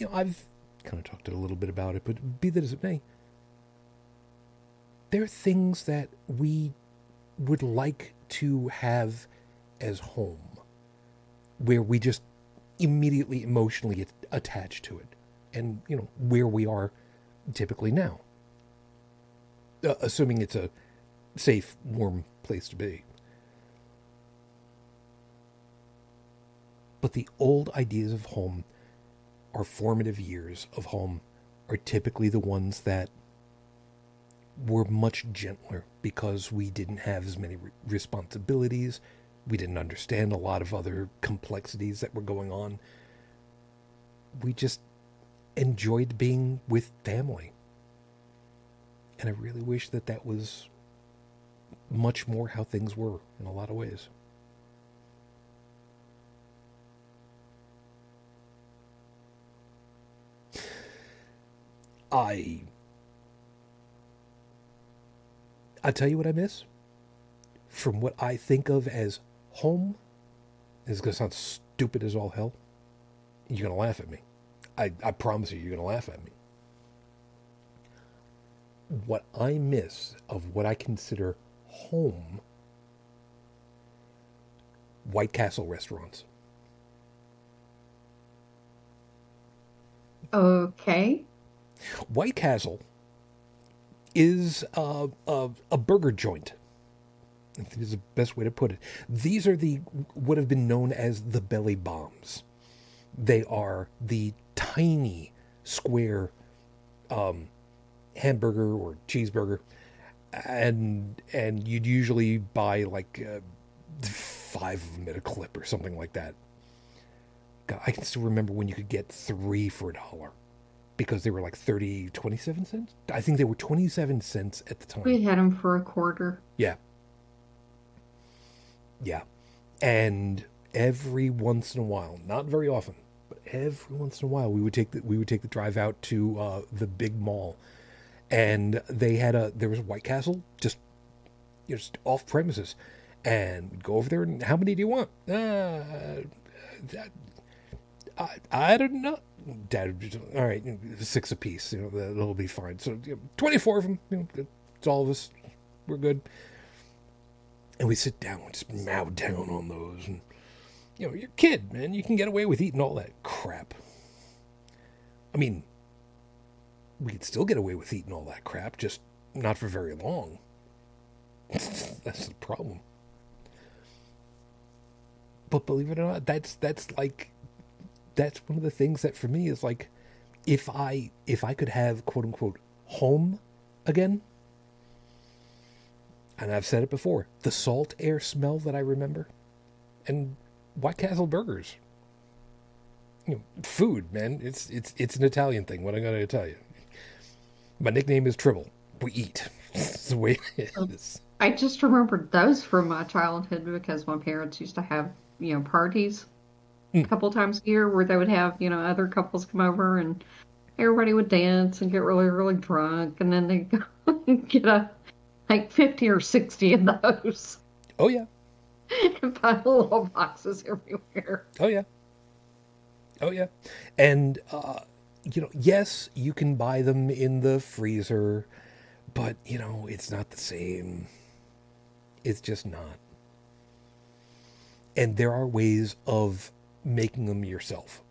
I've kind of talked a little bit about it, but be that as it may, there are things that we would like to have as home, where we just immediately emotionally attach to it, and where we are typically now, assuming it's a safe, warm place to be. But the old ideas of home, our formative years of home, are typically the ones that were much gentler because we didn't have as many responsibilities. We didn't understand a lot of other complexities that were going on. We just enjoyed being with family. And I really wish that was much more how things were in a lot of ways. I tell you what I miss. From what I think of as home, it's going to sound stupid as all hell. You're going to laugh at me. I promise you're going to laugh at me. what I miss of what I consider home, White Castle restaurants. Okay. White Castle is a burger joint. I think is the best way to put it. These are the what have been known as the belly bombs. They are the tiny square hamburger or cheeseburger, and you'd usually buy like five of them at a clip or something like that. God, I can still remember when you could get three for $1 because they were like 27 cents. I think they were 27 cents at the time. We had them for a quarter. Yeah, yeah. And every once in a while, not very often, but every once in a while, we would take the drive out to the big mall, and there was a White Castle just off premises, and we'd go over there and how many do you want? I don't know. Dad, all right, six apiece. That'll be fine. So 24 of them. It's all of us. We're good. And we sit down and just mow down on those. And you're a kid, man. You can get away with eating all that crap. I mean, we could still get away with eating all that crap, just not for very long. That's the problem. But believe it or not, that's one of the things that for me is like, if I could have quote unquote home again, and I've said it before, the salt air smell that I remember, and White Castle burgers, food, man, it's an Italian thing. What I'm gonna tell you, my nickname is Tribble. We eat. It's the way it is. I just remembered those from my childhood because my parents used to have, parties a couple times a year where they would have, other couples come over and everybody would dance and get really, really drunk. And then they'd go and get like 50 or 60 of those Oh yeah. and find little boxes everywhere. Oh yeah. Oh yeah. And yes, you can buy them in the freezer, but it's not the same. It's just not. And there are ways of making them yourself.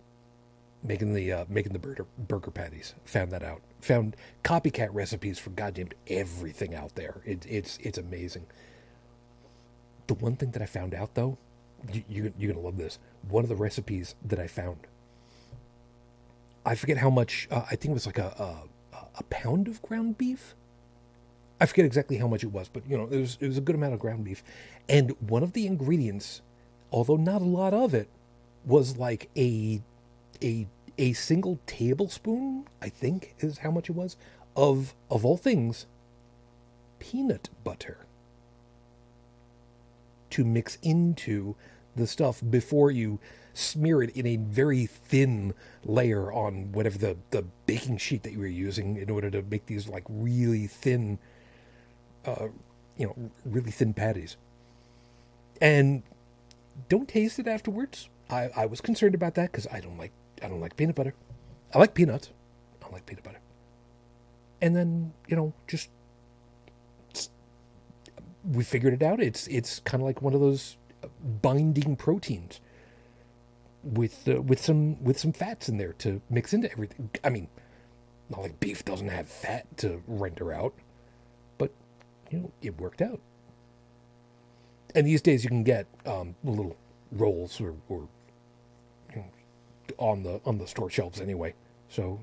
Making the burger patties. Found that out. Found copycat recipes for goddamn everything out there. It's amazing. The one thing that I found out though, you're gonna love this. One of the recipes that I found, I forget how much. I think it was like a pound of ground beef. I forget exactly how much it was, but it was a good amount of ground beef. And one of the ingredients, although not a lot of it, was like a single tablespoon, I think is how much it was, of all things, peanut butter to mix into the stuff before you smear it in a very thin layer on whatever the baking sheet that you were using in order to make these like really thin really thin patties. And don't taste it afterwards. I was concerned about that because I don't like peanut butter. I like peanuts. I don't like peanut butter. And then just we figured it out. It's kind of like one of those binding proteins with some fats in there to mix into everything. I mean, not like beef doesn't have fat to render out, but it worked out. And these days you can get little rolls or on the store shelves anyway. So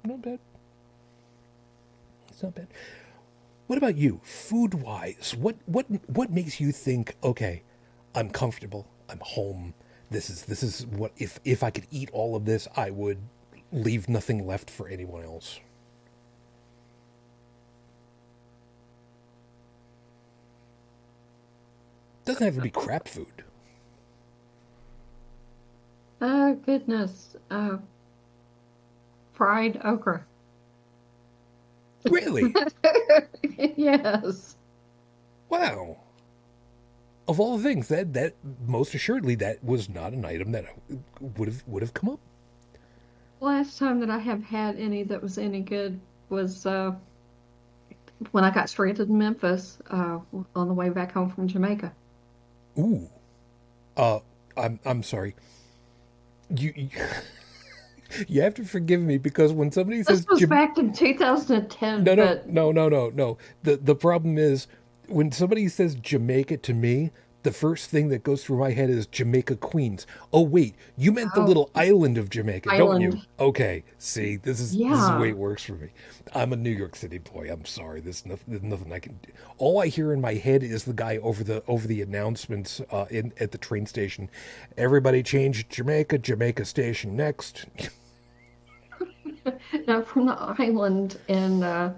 not bad. It's not bad. What about you, food wise? What makes you think, okay, I'm comfortable, I'm home. This is what if I could eat all of this, I would leave nothing left for anyone else. Doesn't have to be crap food. Oh, goodness. Fried okra. Really? Yes. Wow. Of all the things, that most assuredly that was not an item that would have come up. Last time that I have had any that was any good was when I got stranded in Memphis, on the way back home from Jamaica. Ooh. Uh, I'm sorry. You you have to forgive me because when somebody This says was back in 2010, no, no, but no, no, no, no. The problem is when somebody says Jamaica to me, the first thing that goes through my head is Jamaica Queens. Oh wait, you meant the oh, little island of Jamaica, don't you? Island. Okay. See, this is the way Yeah. it works for me. I'm a New York City boy. I'm sorry. There's nothing I can do. All I hear in my head is the guy over the announcements in at the train station. Everybody change Jamaica. Jamaica station next. No, from the island, and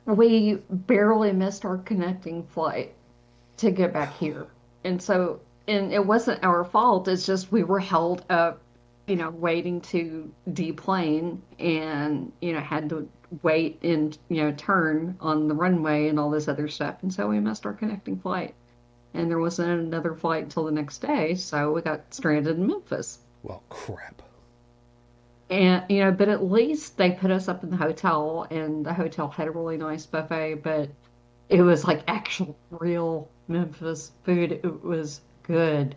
we barely missed our connecting flight to get back here. And so, and it wasn't our fault. It's just we were held up, waiting to deplane and, had to wait and, turn on the runway and all this other stuff. And so we missed our connecting flight. And there wasn't another flight until the next day. So we got stranded in Memphis. Well, crap. And, but at least they put us up in the hotel, and the hotel had a really nice buffet, but it was like actual real Memphis food. It was good.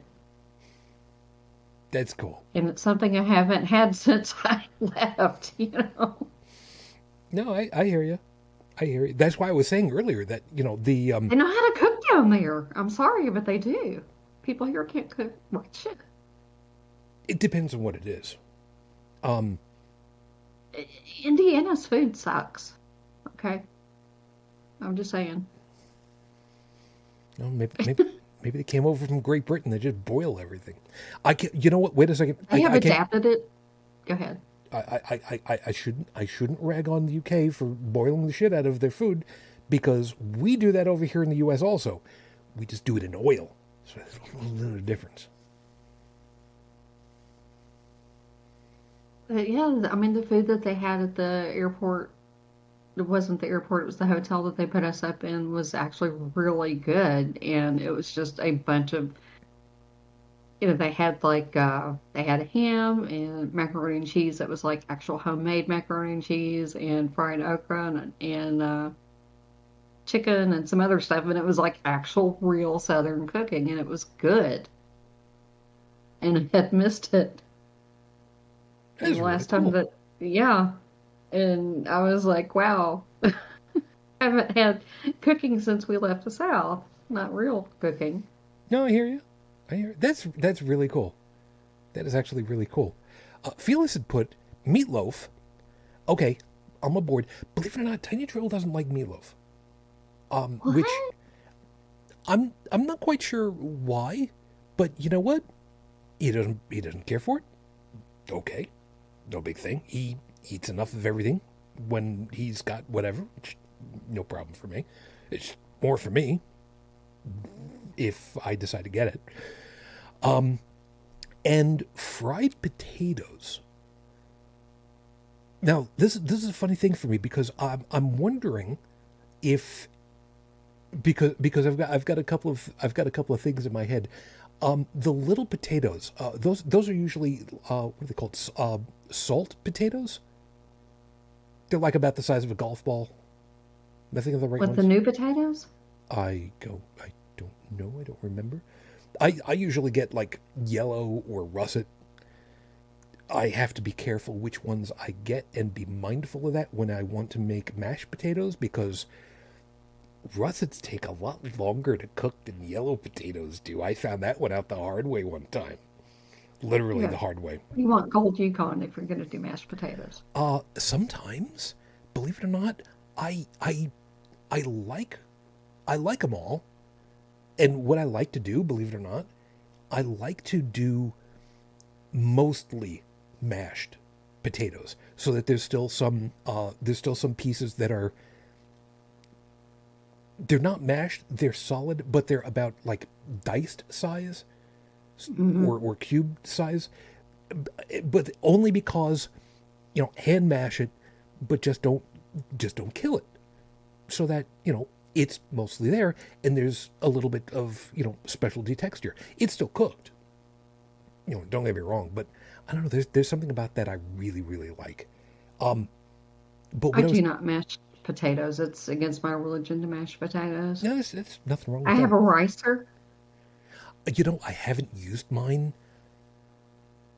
That's cool. And it's something I haven't had since I left. No, I hear you. I hear you. That's why I was saying earlier that the They know how to cook down there. I'm sorry, but they do. People here can't cook right shit. it depends on what it is. Um, Indiana's food sucks. Okay? I'm just saying. maybe they came over from Great Britain. They just boil everything. I can. You know what? Wait a second. They have I can. adapted it. Go ahead. I shouldn't rag on the UK for boiling the shit out of their food, because we do that over here in the US also. We just do it in oil, so there's a little difference. Yeah, I mean, the food that they had at the airport, it wasn't the airport, it was the hotel that they put us up in, was actually really good. And it was just a bunch of, they had like, they had a ham and macaroni and cheese that was like actual homemade macaroni and cheese, and fried okra, and chicken and some other stuff. And it was like actual real Southern cooking, and it was good. And I had missed it. And That's the really last time cool. that, yeah. And I was like, wow, I haven't had cooking since we left the South. Not real cooking. No, I hear you. I hear you. That's really cool. That is actually really cool. Felix had put meatloaf. Okay, I'm aboard. Believe it or not, Tiny Drill doesn't like meatloaf. Which What? I'm not quite sure why, but you know what? He doesn't care for it. Okay, no big thing. He eats enough of everything when he's got whatever. Which, no problem for me. It's more for me if I decide to get it. And fried potatoes. Now this is a funny thing for me because I'm wondering if because I've got a couple of things in my head. The little potatoes, those are usually what are they called? Salt potatoes. They're like about the size of a golf ball. Am I thinking of the right With the ones? new potatoes? I don't know. I don't remember. I usually get like yellow or russet. I have to be careful which ones I get and be mindful of that when I want to make mashed potatoes, because russets take a lot longer to cook than yellow potatoes do. I found that one out the hard way one time. Literally Yeah. the hard way. You want gold Yukon if you're going to do mashed potatoes. Sometimes, believe it or not, I I I like them all. And what I like to do, believe it or not, I like to do mostly mashed potatoes, so that there's still some pieces that are, they're not mashed, they're solid, but they're about like diced size, Hmm. or cubed size, but only because hand mash it, but just don't kill it, so that it's mostly there, and there's a little bit of specialty texture. It's still cooked. Don't get me wrong, but I don't know. There's something about that I really really like. But I what I do was not mash potatoes. It's against my religion to mash potatoes. No, there's nothing wrong I with have that. a ricer. I haven't used mine.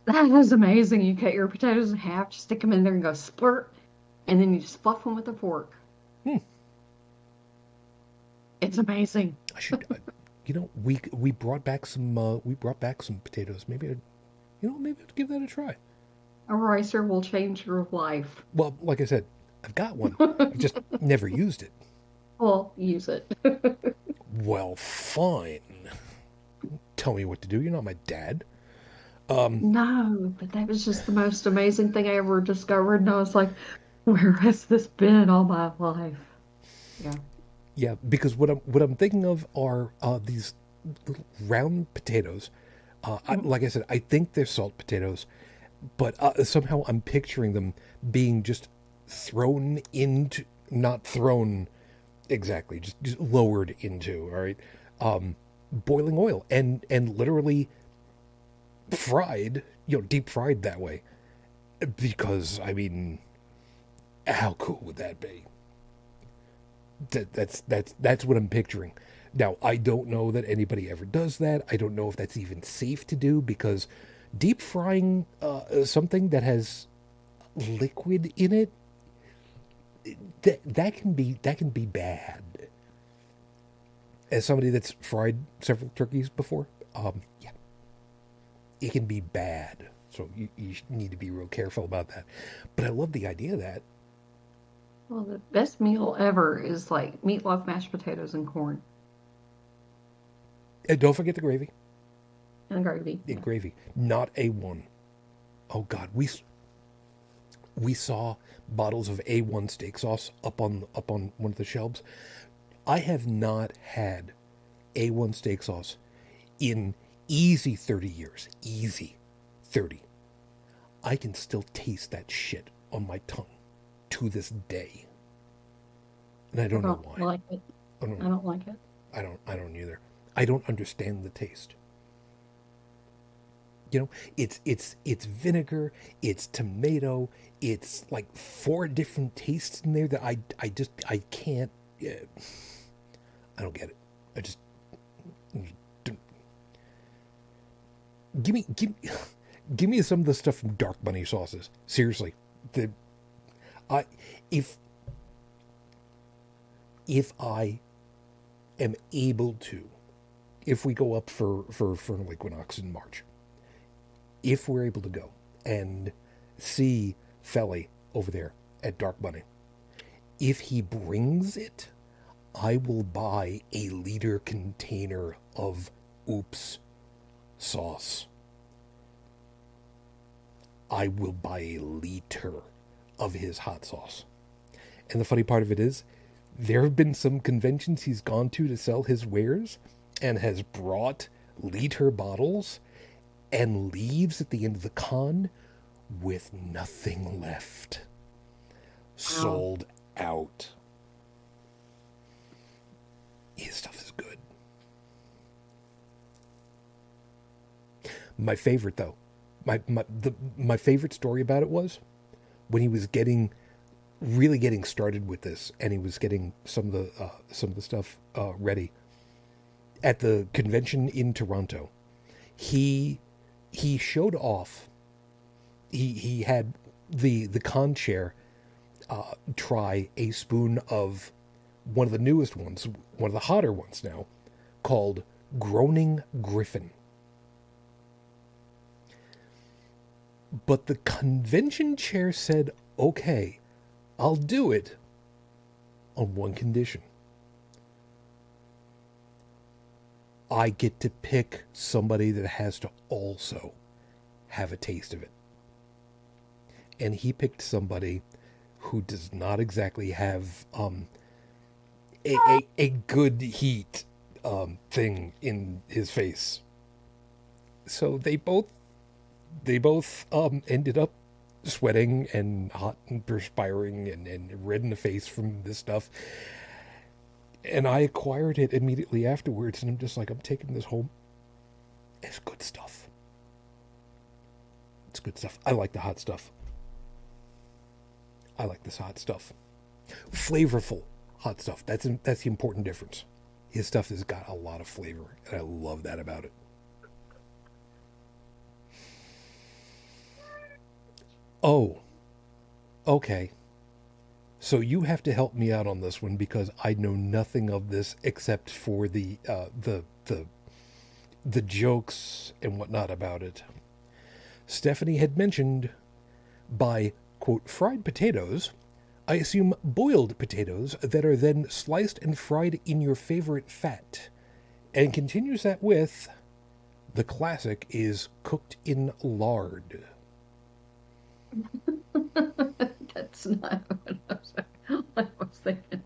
That is amazing. You cut your potatoes in half, just stick them in there and go splurt, and then you just fluff them with a fork. Hmm. It's amazing. I should. We brought back some potatoes. Maybe I'd give that a try. A ricer will change your life. Well, like I said, I've got one. I've just never used it. Well, use it. Well, fine. Tell me what to do. You're not my dad. No, but that was just the most amazing thing I ever discovered. And I was like, where has this been all my life? Yeah. Yeah, because what I'm thinking of are these little round potatoes. Like I said, I think they're salt potatoes, but somehow I'm picturing them being just thrown into, not thrown exactly, just lowered into, all right, boiling oil and literally fried, deep fried that way. Because I mean, how cool would that be? That's what I'm picturing. Now, I don't know that anybody ever does that. I don't know if that's even safe to do because deep frying something that has liquid in it, that can be bad. As somebody that's fried several turkeys before, yeah, it can be bad. So you need to be real careful about that. But I love the idea of that. Well, the best meal ever is like meatloaf, mashed potatoes, and corn And don't forget the gravy. and gravy. The Yeah. gravy, not A1. Oh God, we saw bottles of A1 steak sauce up on one of the shelves. I have not had A1 steak sauce in easy 30 years. Easy 30. I can still taste that shit on my tongue to this day. And I I don't know don't why. like it. I don't I don't like it. I don't either. I don't understand the taste. It's vinegar, it's tomato, it's like four different tastes in there that I can't. I don't get it. I just give me give give me some of the stuff from Dark Bunny sauces. Seriously, the I if I am able to, if we go up for Vernal Equinox in March, if we're able to go and see Felly over there at Dark Bunny, if he brings it, I will buy a liter container of Oops sauce. I will buy a liter of his hot sauce. And the funny part of it is, there have been some conventions he's gone to sell his wares and has brought liter bottles and leaves at the end of the con with nothing left. Wow. Sold out. His stuff is good. My favorite though, my favorite story about it was when he was really getting started with this, and he was getting some of the stuff ready at the convention in Toronto. He showed off. He had the con chair try a spoon of one of the newest ones, one of the hotter ones now, called Groaning Griffin. But the convention chair said, okay, I'll do it on one condition. I get to pick somebody that has to also have a taste of it. And he picked somebody who does not exactly have a good heat thing in his face. So they both ended up sweating and hot and perspiring and red in the face from this stuff. And I acquired it immediately afterwards, and I'm just like, I'm taking this home. It's good stuff. It's good stuff. I like the hot stuff. I like this hot stuff. Flavorful hot stuff. That's the important difference. His stuff has got a lot of flavor, and I love that about it. Oh, okay. So you have to help me out on this one because I know nothing of this except for the jokes and whatnot about it. Stephanie had mentioned by quote fried potatoes. I assume boiled potatoes that are then sliced and fried in your favorite fat, and continues that with the classic is cooked in lard. That's not what I was thinking.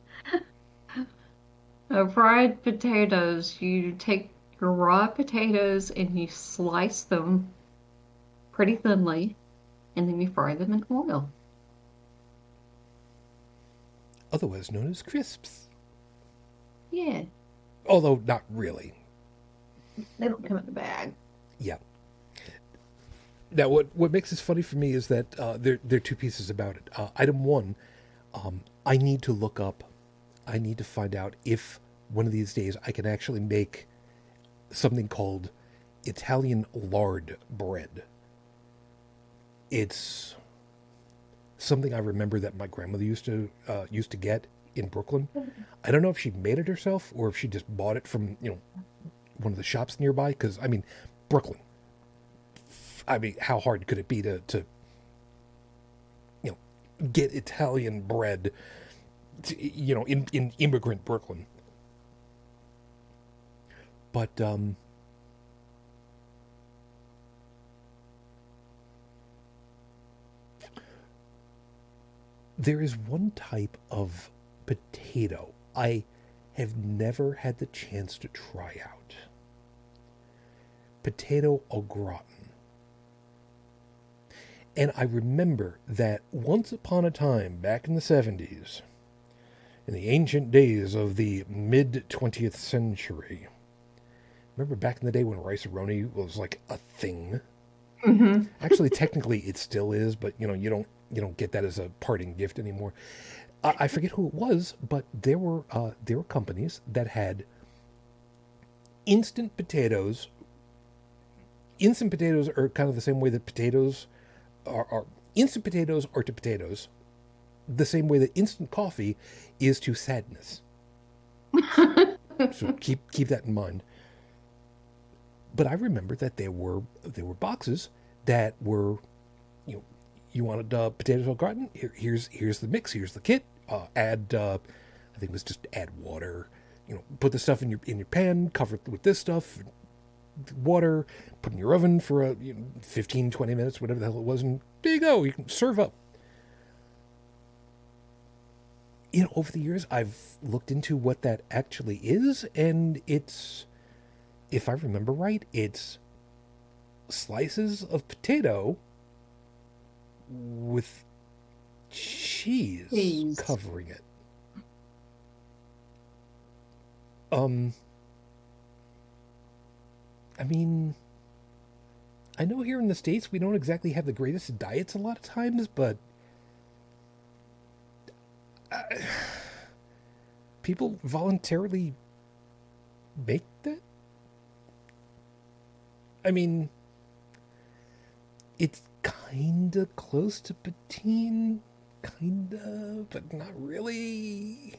Fried potatoes, you take your raw potatoes and you slice them pretty thinly, and then you fry them in oil. Otherwise known as crisps. Yeah, Although not really. they don't come in a bag. Yeah. Now, what makes this funny for me is that there are two pieces about it. Item one, I need to look up, I need to find out if one of these days I can actually make something called Italian lard bread. It's something I remember that my grandmother used to get in Brooklyn. I don't know if she made it herself or if she just bought it from one of the shops nearby. Because I mean, Brooklyn. I mean, how hard could it be to get Italian bread? In immigrant Brooklyn. But there is one type of potato I have never had the chance to try out. Potato au gratin. And I remember that once upon a time, back in the 70s, in the ancient days of the mid-20th century, remember back in the day when rice-a-roni was like a thing? Hmm. Actually, technically, it still is, but you don't get that as a parting gift anymore. I forget who it was, but there were companies that had instant potatoes. Instant potatoes are kind of the same way that potatoes are instant potatoes are to potatoes, the same way that instant coffee is to sadness. So keep that in mind. But I remember that there were boxes that were, you know, you wanted potatoes au gratin. Here's the mix. Here's the kit. Add I think it was just add water. Put the stuff in your pan. Cover it with this stuff. Water. Put in your oven for 15, 20 minutes, whatever the hell it was, and there you go. You can serve up. Over the years, I've looked into what that actually is, and it's, if I remember right, it's slices of potato with cheese Cheese. covering it. I mean, I know here in the States we don't exactly have the greatest diets a lot of times, but people voluntarily make that? I mean, it's kinda close to poutine, kinda, but not really.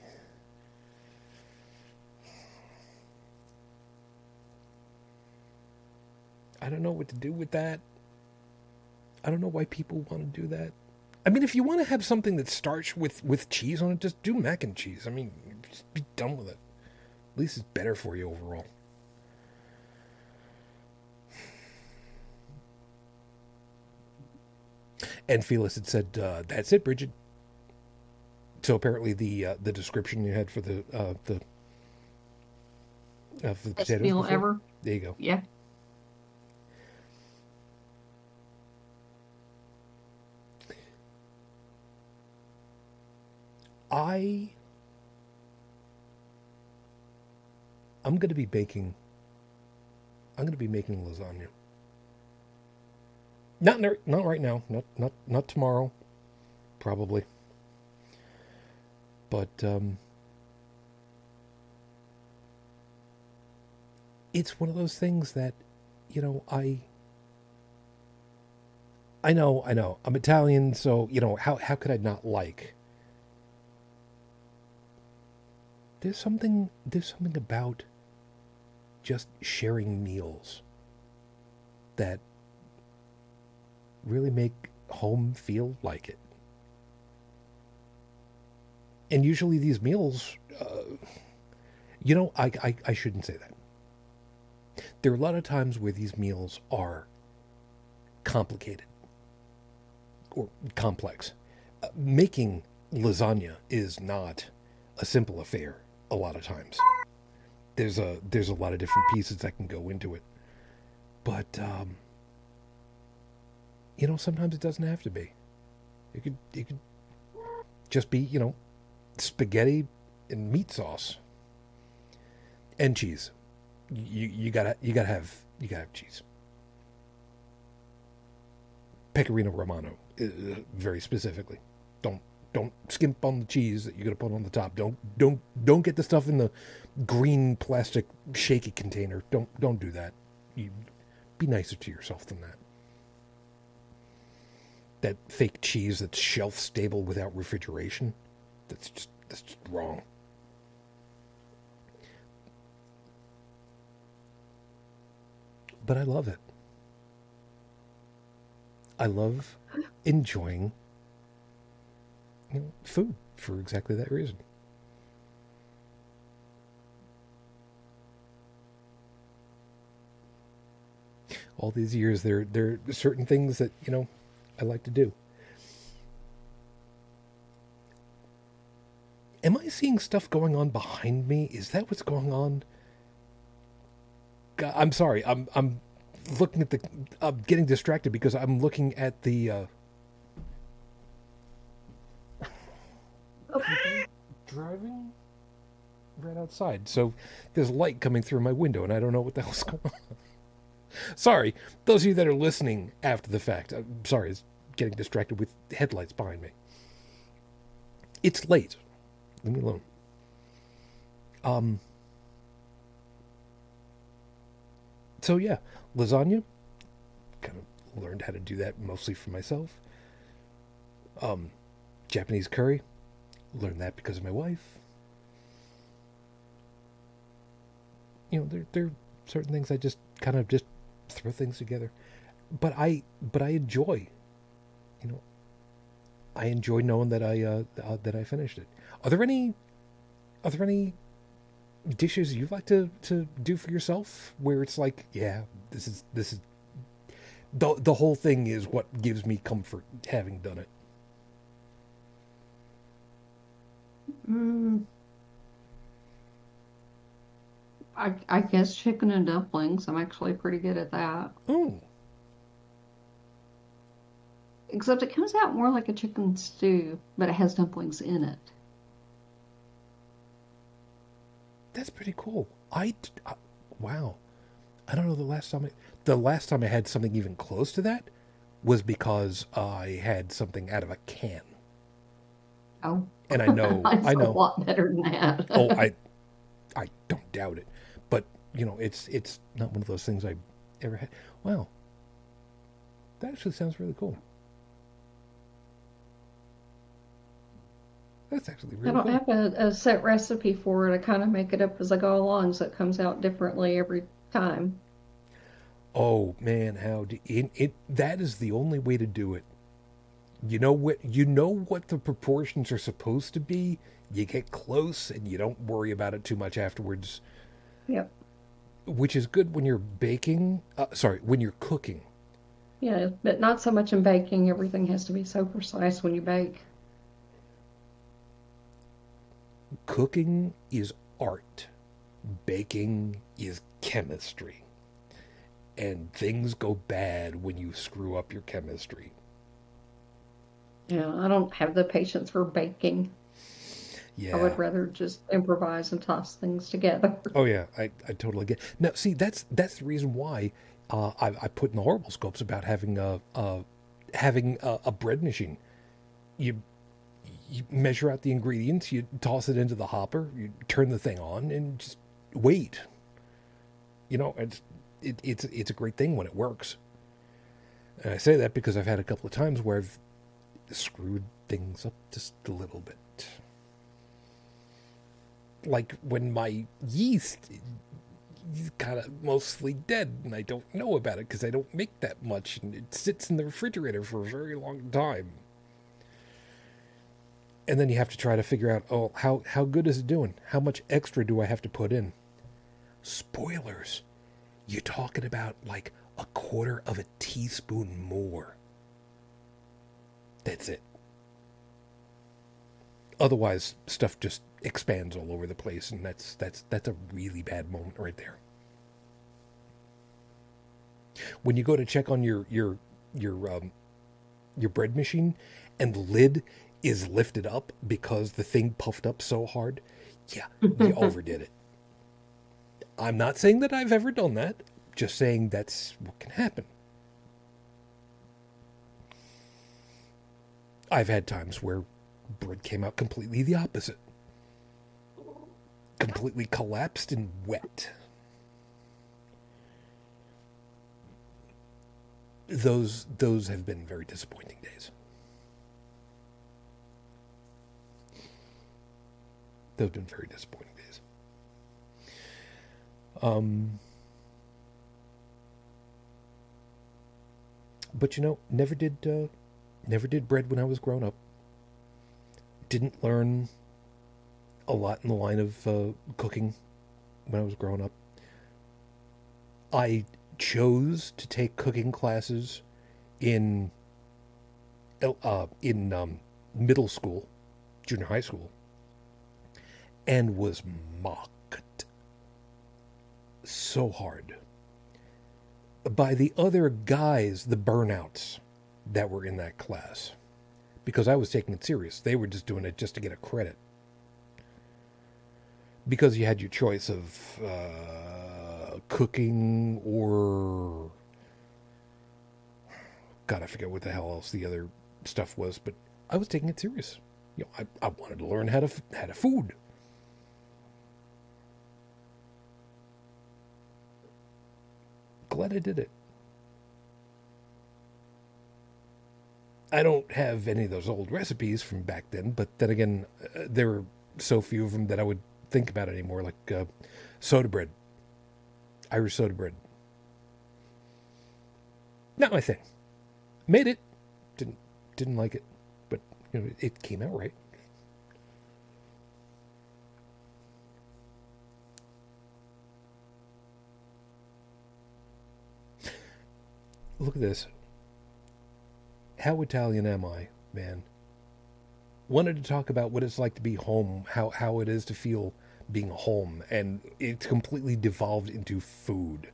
I don't know what to do with that. I don't know why people want to do that. I mean, if you want to have something that starts with cheese on it, just do mac and cheese. I mean, just be done with it. At least it's better for you overall. And Felix had said, "That's it, Brigid." So apparently the description you had for the for the Best potatoes meal before. ever. There you go. Yeah. I I'm gonna be baking. I'm gonna be making lasagna. Not right now. Not tomorrow. Probably. But it's one of those things that, you know, I know. I'm Italian, so, you know, how could I not like? There's something about just sharing meals that really make home feel like it. And usually these meals, you know, I shouldn't say that. There are a lot of times where these meals are complicated or complex. Making lasagna is not a simple affair a lot of times. There's a lot of different pieces that can go into it. But you know, sometimes it doesn't have to be. It could just be, you know, spaghetti and meat sauce and cheese. You gotta have cheese. Pecorino Romano, very specifically. Don't don't skimp on the cheese that you're gonna put on the top. Don't get the stuff in the green plastic shaky container. Don't do that. You be nicer to yourself than that. That fake cheese that's shelf stable without refrigeration. That's just wrong. But I love it. I love enjoying, you know, food for exactly that reason. All these years, there are certain things that, you know, I like to do. Am I seeing stuff going on behind me? Is that what's going on? God, I'm sorry. I'm looking at the. I'm getting distracted because I'm looking at the people driving right outside. So there's light coming through my window, and I don't know what the hell's going on. Sorry, those of you that are listening after the fact. I'm sorry, it's getting distracted with headlights behind me. It's late. Leave me alone. Um. So yeah, lasagna. Kind of learned how to do that mostly for myself. Um, Japanese curry. Learned that because of my wife. You know, there are certain things I just kind of just throw things together. But I enjoy. You know, I enjoy knowing that I finished it. Are there any are there any dishes you like to do for yourself where it's like, yeah, this is the whole thing is what gives me comfort having done it. Mm, I guess chicken and dumplings. I'm actually pretty good at that. Oh, Except it comes out more like a chicken stew, but it has dumplings in it. that's pretty cool. Wow. I don't know the last time I had something even close to that was because I had something out of a can. Oh, And I it's a know. lot better than Oh, that. I don't doubt it. But, you know, it's not one of those things I ever had. Wow, that actually sounds really cool. That's actually I really don't cool. have a set recipe for it. I kind of make it up as I go along, so it comes out differently every time. Oh man, how do it that is the only way to do it. You know what the proportions are supposed to be. You get close and you don't worry about it too much afterwards, Yep. which is good when you're baking. Sorry, when you're cooking. Yeah, but not so much in baking. Everything has to be so precise when you bake. Cooking is art. Baking is chemistry. And things go bad when you screw up your chemistry. Yeah, I don't have the patience for baking. I would Yeah. rather just improvise and toss things together. Oh yeah, I totally get. Now, see, that's the reason why I put in the horrible scopes about having a bread machine. You You measure out the ingredients, you toss it into the hopper, you turn the thing on, and just wait. You know, it's a great thing when it works. And I say that because I've had a couple of times where I've screwed things up just a little bit. Like when my yeast is kind of mostly dead and I don't know about it because I don't make that much and it sits in the refrigerator for a very long time. And then you have to try to figure out, oh, how good is it doing? How much extra do I have to put in? Spoilers. You're talking about like a quarter of a teaspoon more. That's it. Otherwise, stuff just expands all over the place, and that's a really bad moment right there. When you go to check on your bread machine, and the lid is lifted up because the thing puffed up so hard, yeah, you overdid it. I'm not saying that I've ever done that, just saying that's what can happen. I've had times where bread came out completely the opposite. Completely collapsed and wet. Those have been very disappointing days. Those have been very disappointing days. But you know, never did bread when I was growing up. Didn't learn a lot in the line of cooking when I was growing up. I chose to take cooking classes in middle school, junior high school, and was mocked so hard by the other guys, the burnouts that were in that class, because I was taking it serious. They were just doing it just to get a credit. Because you had your choice of cooking or... God, I forget what the hell else the other stuff was, but I was taking it serious. You know, I wanted to learn how to food. Glad I did it. I don't have any of those old recipes from back then, but then again, there were so few of them that I would think about it anymore, like soda bread. Irish soda bread. Not my thing. Made it. Didn't like it, but you know, it came out right. Look at this. How Italian am I, man? Wanted to talk about what it's like to be home, how it is to feel being home, and it's completely devolved into food.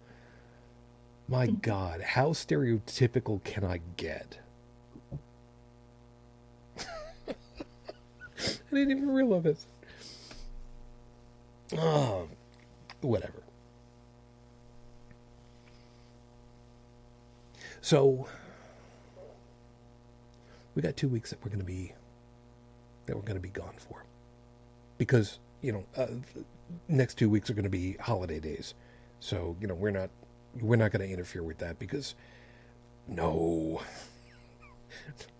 My God, how stereotypical can I get? I didn't even realize it. Oh, whatever. So, we got 2 weeks that we're going to be gone for, because you know next 2 weeks are going to be holiday days, so you know we're not going to interfere with that because no,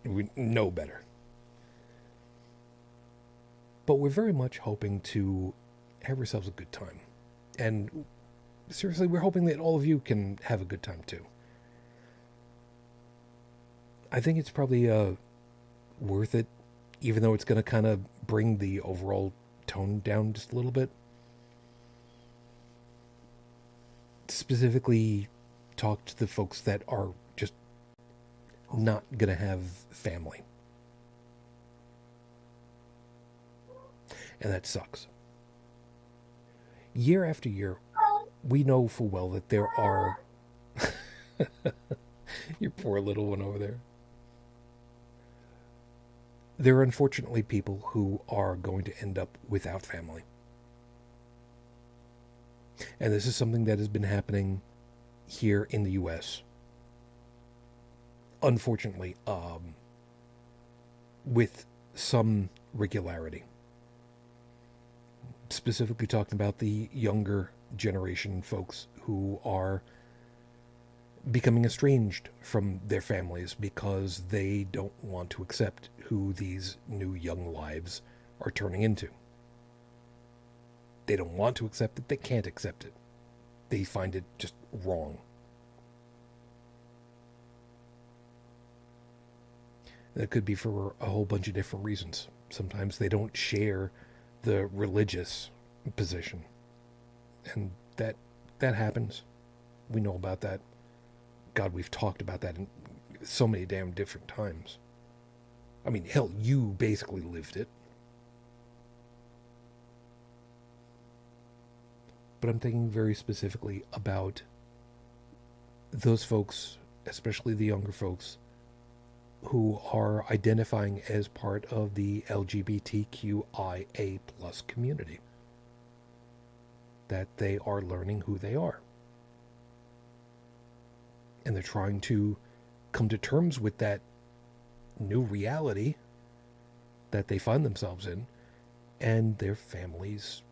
we know better. But we're very much hoping to have ourselves a good time, and seriously, we're hoping that all of you can have a good time too. I think it's probably worth it, even though it's going to kind of bring the overall tone down just a little bit. Specifically, talk to the folks that are just not going to have family. And that sucks. Year after year, we know full well that there are... Your poor little one over there. There are unfortunately people who are going to end up without family. And this is something that has been happening here in the U.S. Unfortunately, with some regularity. Specifically talking about the younger generation folks who are becoming estranged from their families because they don't want to accept who these new young lives are turning into. They don't want to accept it, they can't accept it. They find it just wrong. That could be for a whole bunch of different reasons. Sometimes they don't share the religious position. And that happens. We know about that. God, we've talked about that in so many damn different times. I mean, hell, you basically lived it. But I'm thinking very specifically about those folks, especially the younger folks, who are identifying as part of the LGBTQIA plus community. That they are learning who they are. And they're trying to come to terms with that new reality that they find themselves in, and their families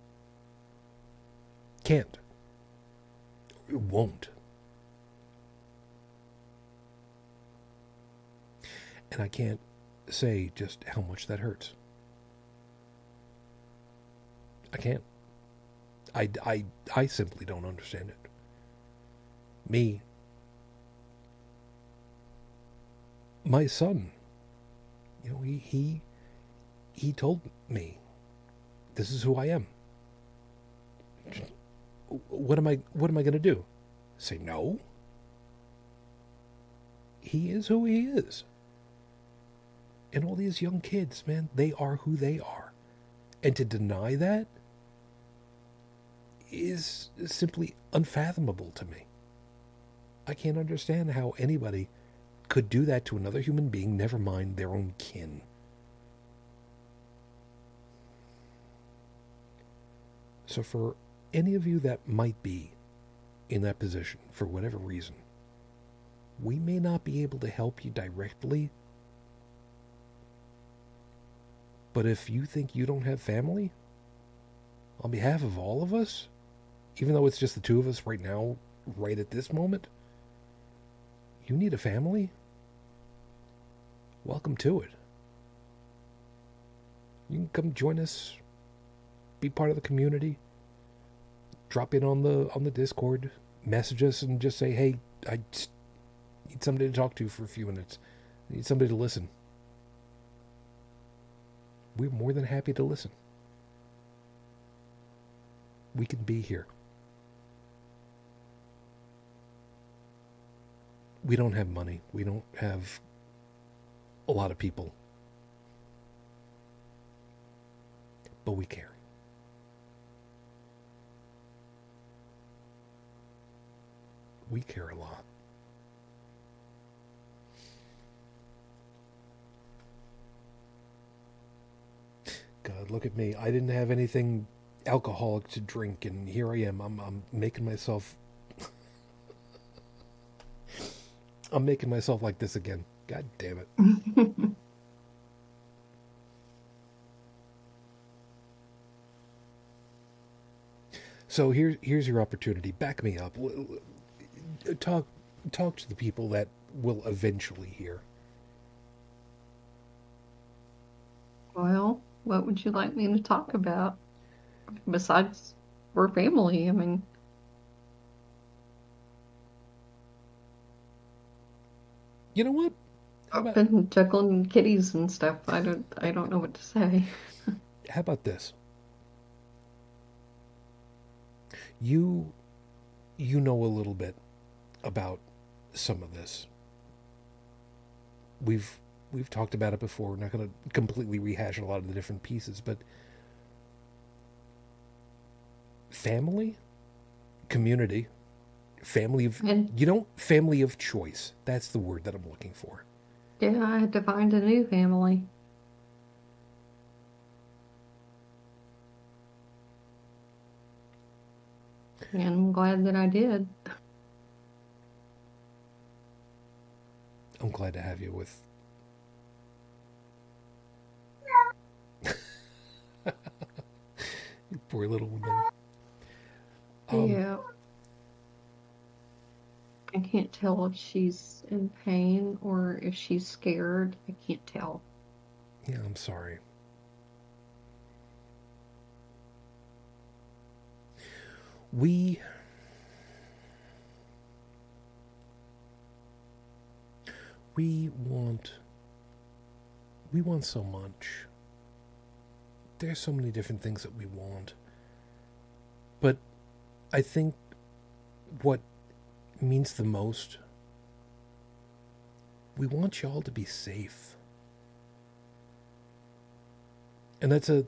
can't. Won't. And I can't say just how much that hurts. I can't. I simply don't understand it. Me, my son, you know, he told me, this is who I am. What am I going to do? Say no? He is who he is. And all these young kids, man, they are who they are. And to deny that is simply unfathomable to me. I can't understand how anybody could do that to another human being, never mind their own kin. So for any of you that might be in that position, for whatever reason, we may not be able to help you directly, but if you think you don't have family, on behalf of all of us, even though it's just the two of us right now, right at this moment, you need a family? Welcome to it. You can come join us, be part of the community, drop in on the Discord, message us and just say, hey, I just need somebody to talk to for a few minutes. I need somebody to listen. We're more than happy to listen. We can be here. We don't have money. We don't have a lot of people. But we care. We care a lot. God, look at me. I didn't have anything alcoholic to drink, and here I am. I'm making myself... I'm making myself like this again. God damn it. So here's your opportunity. Back me up. Talk to the people that will eventually hear. Well, what would you like me to talk about besides we're family? I mean, You know what? I've been juggling kitties and stuff. I don't know what to say. How about this? You know a little bit about some of this. We've talked about it before. We're not going to completely rehash a lot of the different pieces, but family, community, family of family of choice. That's the word that I'm looking for. Yeah, I had to find a new family. And I'm glad that I did. I'm glad to have you with. Poor little one there. Yeah. I can't tell if she's in pain or if she's scared. I can't tell. Yeah, I'm sorry. We we want so much. There's so many different things that we want. But I think what means the most, we want y'all to be safe. And that's a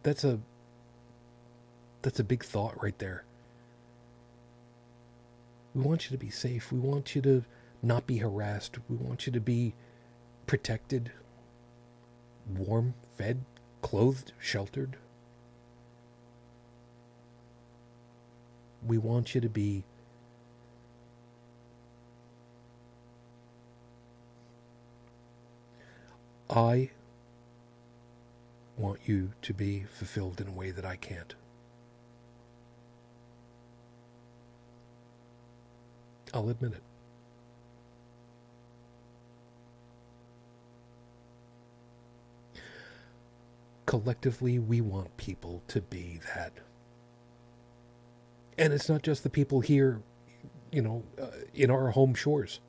big thought right there. We want you to be safe. We want you to not be harassed. We want you to be protected, warm, fed, clothed, sheltered. We want you to be I want you to be fulfilled in a way that I can't. I'll admit it. Collectively, we want people to be that. And it's not just the people here, in our home shores.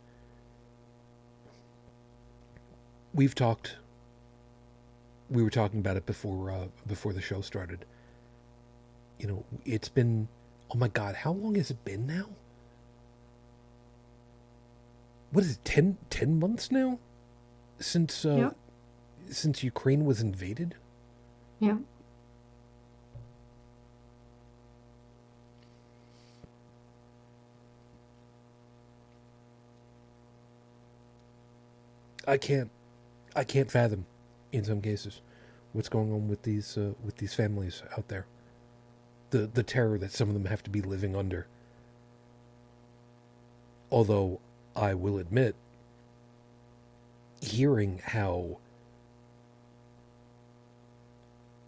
We were talking about it before the show started. It's been, oh my God, how long has it been now? What is it, 10 months now? Since Ukraine was invaded? Yeah. I can't fathom, in some cases, what's going on with these families out there. The terror that some of them have to be living under. Although I will admit, hearing how,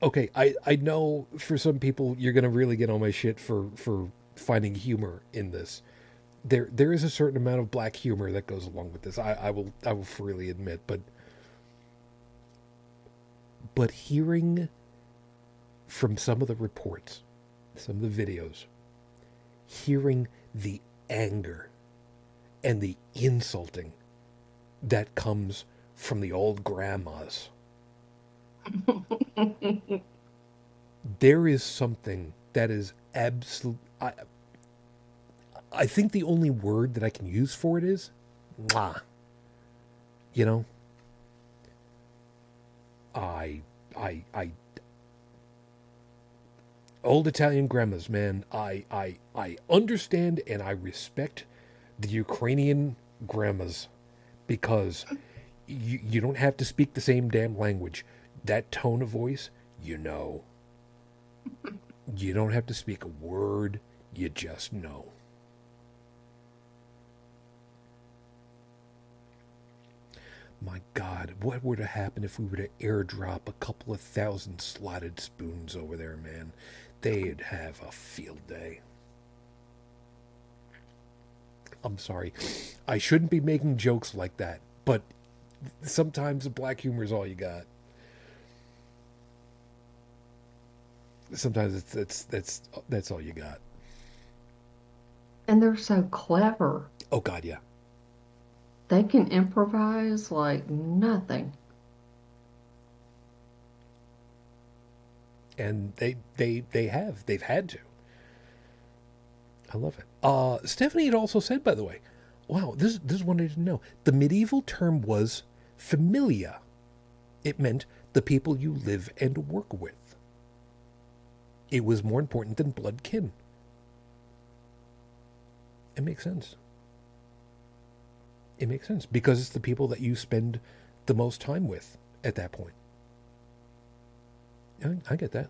okay, I know for some people you're gonna really get on my shit for finding humor in this. There is a certain amount of black humor that goes along with this. I will freely admit, but hearing from some of the reports, some of the videos, hearing the anger and the insulting that comes from the old grandmas. There is something that is absolute. I think the only word that I can use for it is mwah. I old Italian grandmas, man. I understand and I respect the Ukrainian grandmas because you don't have to speak the same damn language. That tone of voice, you know. You don't have to speak a word, you just know. My God, what would have happened if we were to airdrop a couple of thousand slotted spoons over there, man? They'd have a field day. I'm sorry. I shouldn't be making jokes like that, but sometimes black humor is all you got. Sometimes that's all you got. And they're so clever. Oh God, yeah. They can improvise like nothing. And they've had to. I love it. Stephanie had also said, by the way, wow, this is one I didn't know. The medieval term was familia. It meant the people you live and work with. It was more important than blood kin. It makes sense. It makes sense because it's the people that you spend the most time with at that point. I get that.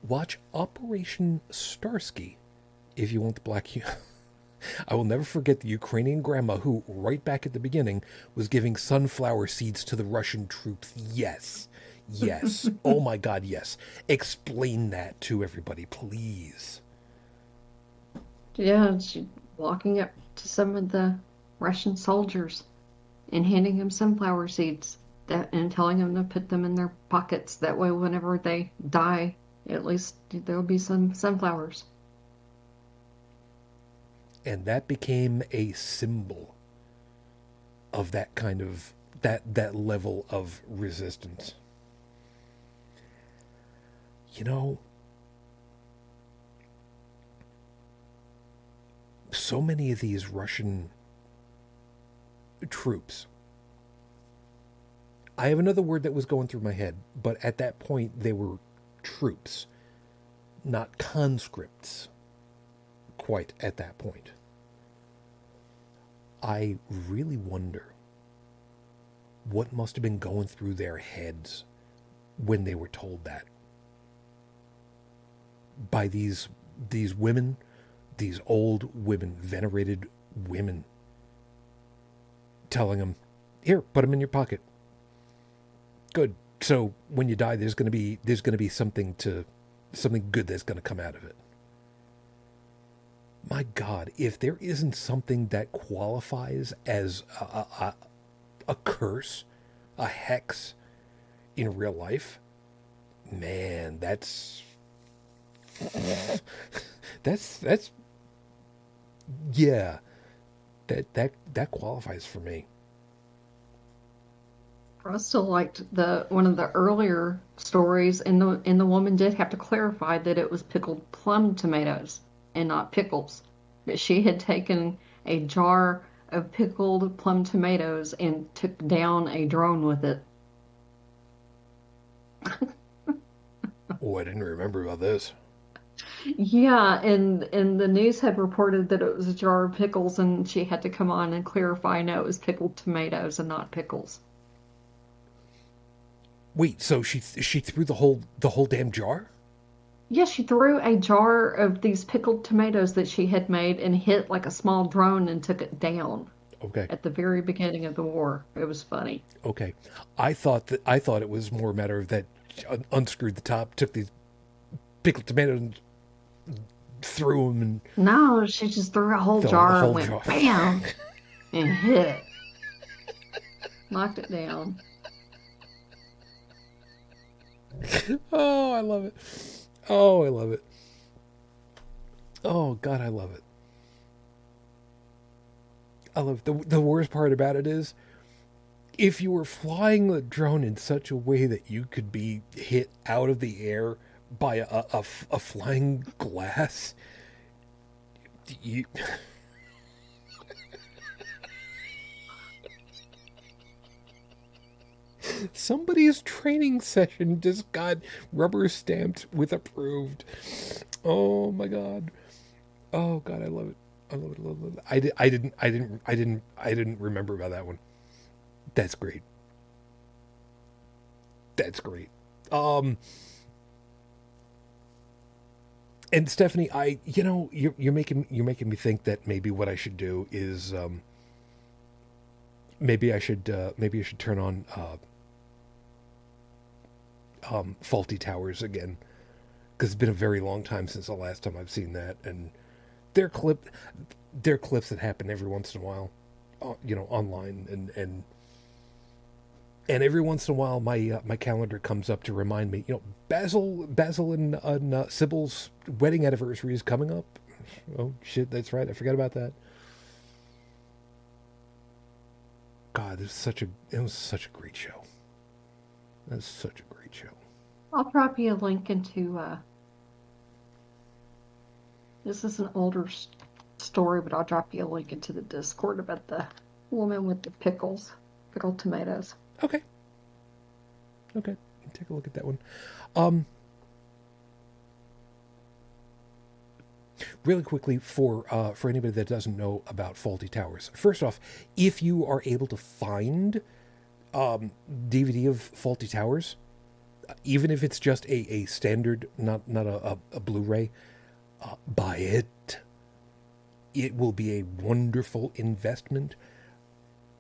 Watch Operation Starsky if you want the black humor. I will never forget the Ukrainian grandma who, right back at the beginning, was giving sunflower seeds to the Russian troops. Yes. Yes. Oh my God, yes. Explain that to everybody, please. Yeah, she walking up to some of the Russian soldiers and handing them sunflower seeds and telling them to put them in their pockets. That way, whenever they die, at least there'll be some sunflowers. And that became a symbol of that kind of that level of resistance. You know, so many of these Russian troops. I have another word that was going through my head, but at that point they were troops, not conscripts, quite at that point. I really wonder what must have been going through their heads when they were told that by these women, these old women, venerated women, telling them, "Here, put them in your pocket. Good. So when you die, there's going to be something good that's going to come out of it." My God, if there isn't something that qualifies as a curse, a hex in real life, man, that's yeah, that qualifies for me. I still liked the one of the earlier stories, and the woman did have to clarify that it was pickled plum tomatoes and not pickles. That she had taken a jar of pickled plum tomatoes and took down a drone with it. Oh, I didn't remember about this. Yeah, and the news had reported that it was a jar of pickles, and she had to come on and clarify, no, it was pickled tomatoes and not pickles. Wait, so she threw the whole damn jar? Yeah, she threw a jar of these pickled tomatoes that she had made and hit like a small drone and took it down Okay. at the very beginning of the war. It was funny. Okay. I thought it was more a matter of that she unscrewed the top, took these pickled tomatoes and threw them and No, she just threw a whole fell in the jar and whole went jar. bam and hit it, knocked it down. Oh, I love it. Oh, I love it. Oh God, I love it. I love it. The worst part about it is if you were flying the drone in such a way that you could be hit out of the air by a flying glass, you somebody's training session just got rubber stamped with approved. Oh my God. Oh God, I love it. I love it. I love it. I didn't remember about that one. That's great. That's great. Um, and Stephanie, you're making me think that maybe what I should do is maybe I should turn on Faulty Towers again because it's been a very long time since the last time I've seen that, and they're clip they're clips that happen every once in a while, online, and every once in a while my calendar comes up to remind me, Basil and Sybil's wedding anniversary is coming up. Oh shit, that's right, I forgot about that. God, it was such a great show. That's such a great show. I'll drop you a link into this is an older story, but I'll drop you a link into the Discord about the woman with the pickled tomatoes. Okay. Okay. Take a look at that one. Um, Really quickly for anybody that doesn't know about Faulty Towers. First off, if you are able to find DVD of Faulty Towers, even if it's just a standard, not a Blu-ray, buy it. It will be a wonderful investment.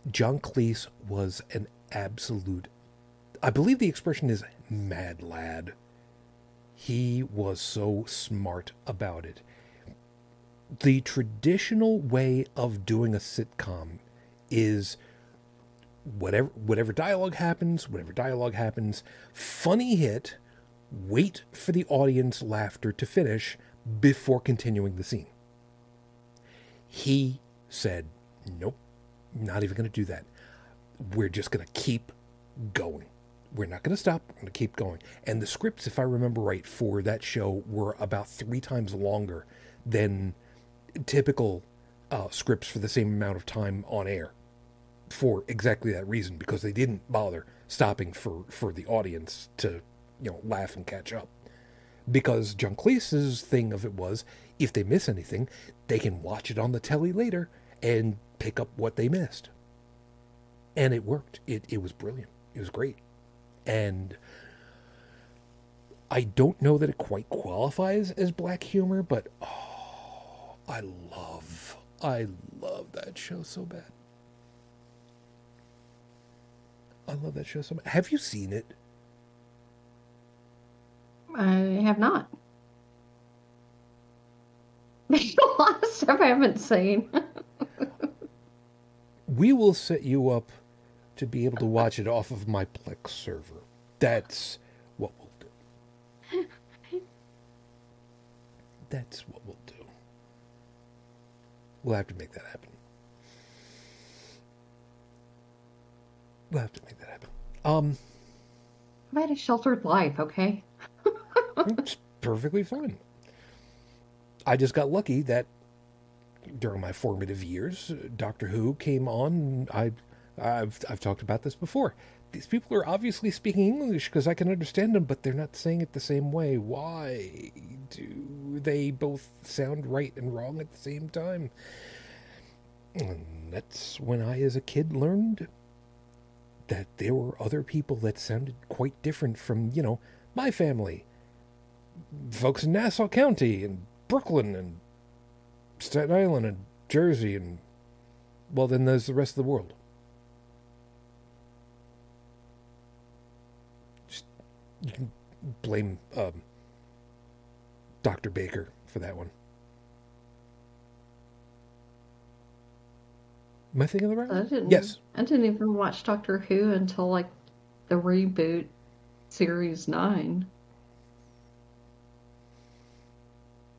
John Cleese was an absolute, I believe the expression is mad lad. He was so smart about it. The traditional way of doing a sitcom is whatever dialogue happens, funny hit, wait for the audience laughter to finish before continuing the scene. He said, nope, not even going to do that. We're just going to keep going. We're not going to stop. We're going to keep going. And the scripts, if I remember right, for that show were about 3 times longer than typical scripts for the same amount of time on air, for exactly that reason, because they didn't bother stopping for the audience to, laugh and catch up. Because John Cleese's thing of it was, if they miss anything, they can watch it on the telly later and pick up what they missed. And it worked. It was brilliant. It was great. And I don't know that it quite qualifies as black humor, but I love that show so bad. I love that show so much. Have you seen it? I have not. There's a lot of stuff I haven't seen. We will set you up to be able to watch it off of my Plex server. That's what we'll do. That's what we'll do. We'll have to make that happen. I've had a sheltered life, okay? It's perfectly fine. I just got lucky that during my formative years, Doctor Who came on. I've talked about this before. These people are obviously speaking English because I can understand them, but they're not saying it the same way. Why do they both sound right and wrong at the same time? And that's when I, as a kid, learned that there were other people that sounded quite different from, my family. Folks in Nassau County and Brooklyn and Staten Island and Jersey, and, well, then there's the rest of the world. Just, you can blame Dr. Baker for that one. Am I thinking of the right one? Yes. I didn't even watch Doctor Who until like the reboot series 9.